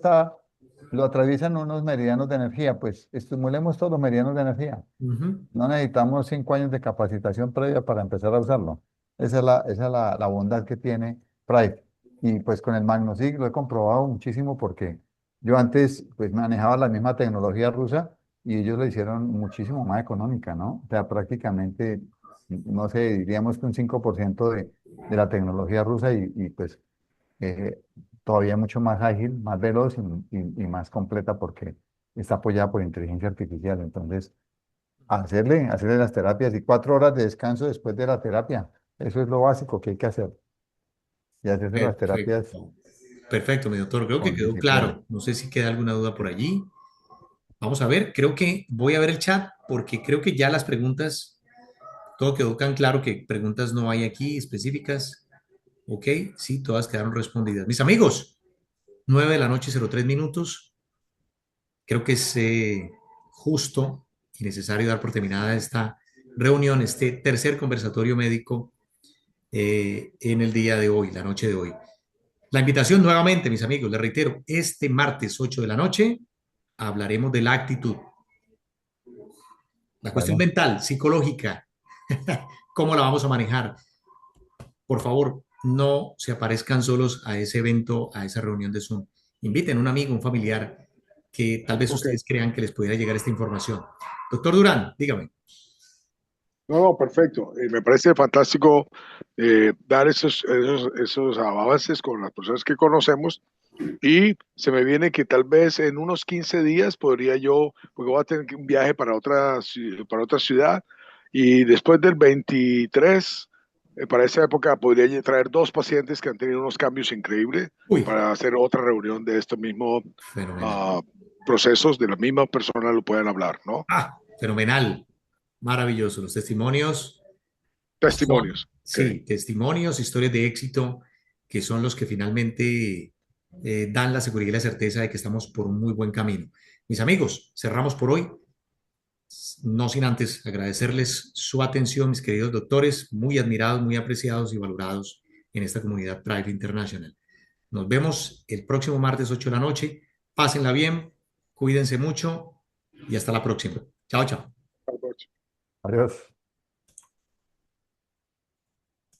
lo atraviesan unos meridianos de energía, pues estimulemos todos los meridianos de energía. Ujú. No necesitamos 5 años de capacitación previa para empezar a usarlo. Esa es la bondad que tiene Price. Y pues con el MagnoSig lo he comprobado muchísimo porque yo antes pues manejaba la misma tecnología rusa y ellos lo hicieron muchísimo más económica, ¿no? O sea, prácticamente, no sé, diríamos que un 5% de la tecnología rusa pues eh, todavía mucho más ágil, más veloz y más completa porque está apoyada por inteligencia artificial. Entonces, hacerle las terapias y 4 horas de descanso después de la terapia. Eso es lo básico que hay que hacer. Y hacerse las terapias Perfecto. Perfecto, mi doctor. Creo que con quedó disciplina. claro. No sé si queda alguna duda por allí. Vamos a ver. Creo que voy a ver el chat porque creo que ya las preguntas, todo quedó tan claro que preguntas no hay aquí específicas. Ok, sí, todas quedaron respondidas. Mis amigos, 9 de la noche, 03 minutos. Creo que es justo y necesario dar por terminada esta reunión, este tercer conversatorio médico en el día de hoy, la noche de hoy. La invitación nuevamente, mis amigos, les reitero, este martes 8 de la noche hablaremos de la actitud, la cuestión Bueno, mental, psicológica, cómo la vamos a manejar. Por favor, no se aparezcan solos a ese evento, a esa reunión de Zoom. Inviten a un amigo, un familiar que tal vez Ok. ustedes crean que les pudiera llegar esta información. Doctor Durán, dígame. No, no, perfecto. Me parece fantástico dar esos avances con las personas que conocemos y se me viene que tal vez en unos 15 días podría yo, porque voy a tener un viaje para otra ciudad y después del 23, para esa época podría yo traer 2 pacientes que han tenido unos cambios increíbles Uy, para hacer otra reunión de estos mismos fenomenal. ah, procesos, de la misma persona lo pueden hablar, ¿no? Fenomenal. Maravilloso. Los testimonios son, Testimonios. Ok. sí, testimonios, historias de éxito, que son los que finalmente dan la seguridad y la certeza de que estamos por un muy buen camino. Mis amigos, cerramos por hoy. No sin antes agradecerles su atención, mis queridos doctores, muy admirados, muy apreciados y valorados en esta comunidad Thrive International. Nos vemos el próximo martes 8 de la noche. Pásenla bien, cuídense mucho y hasta la próxima. Chao, chao. adiós.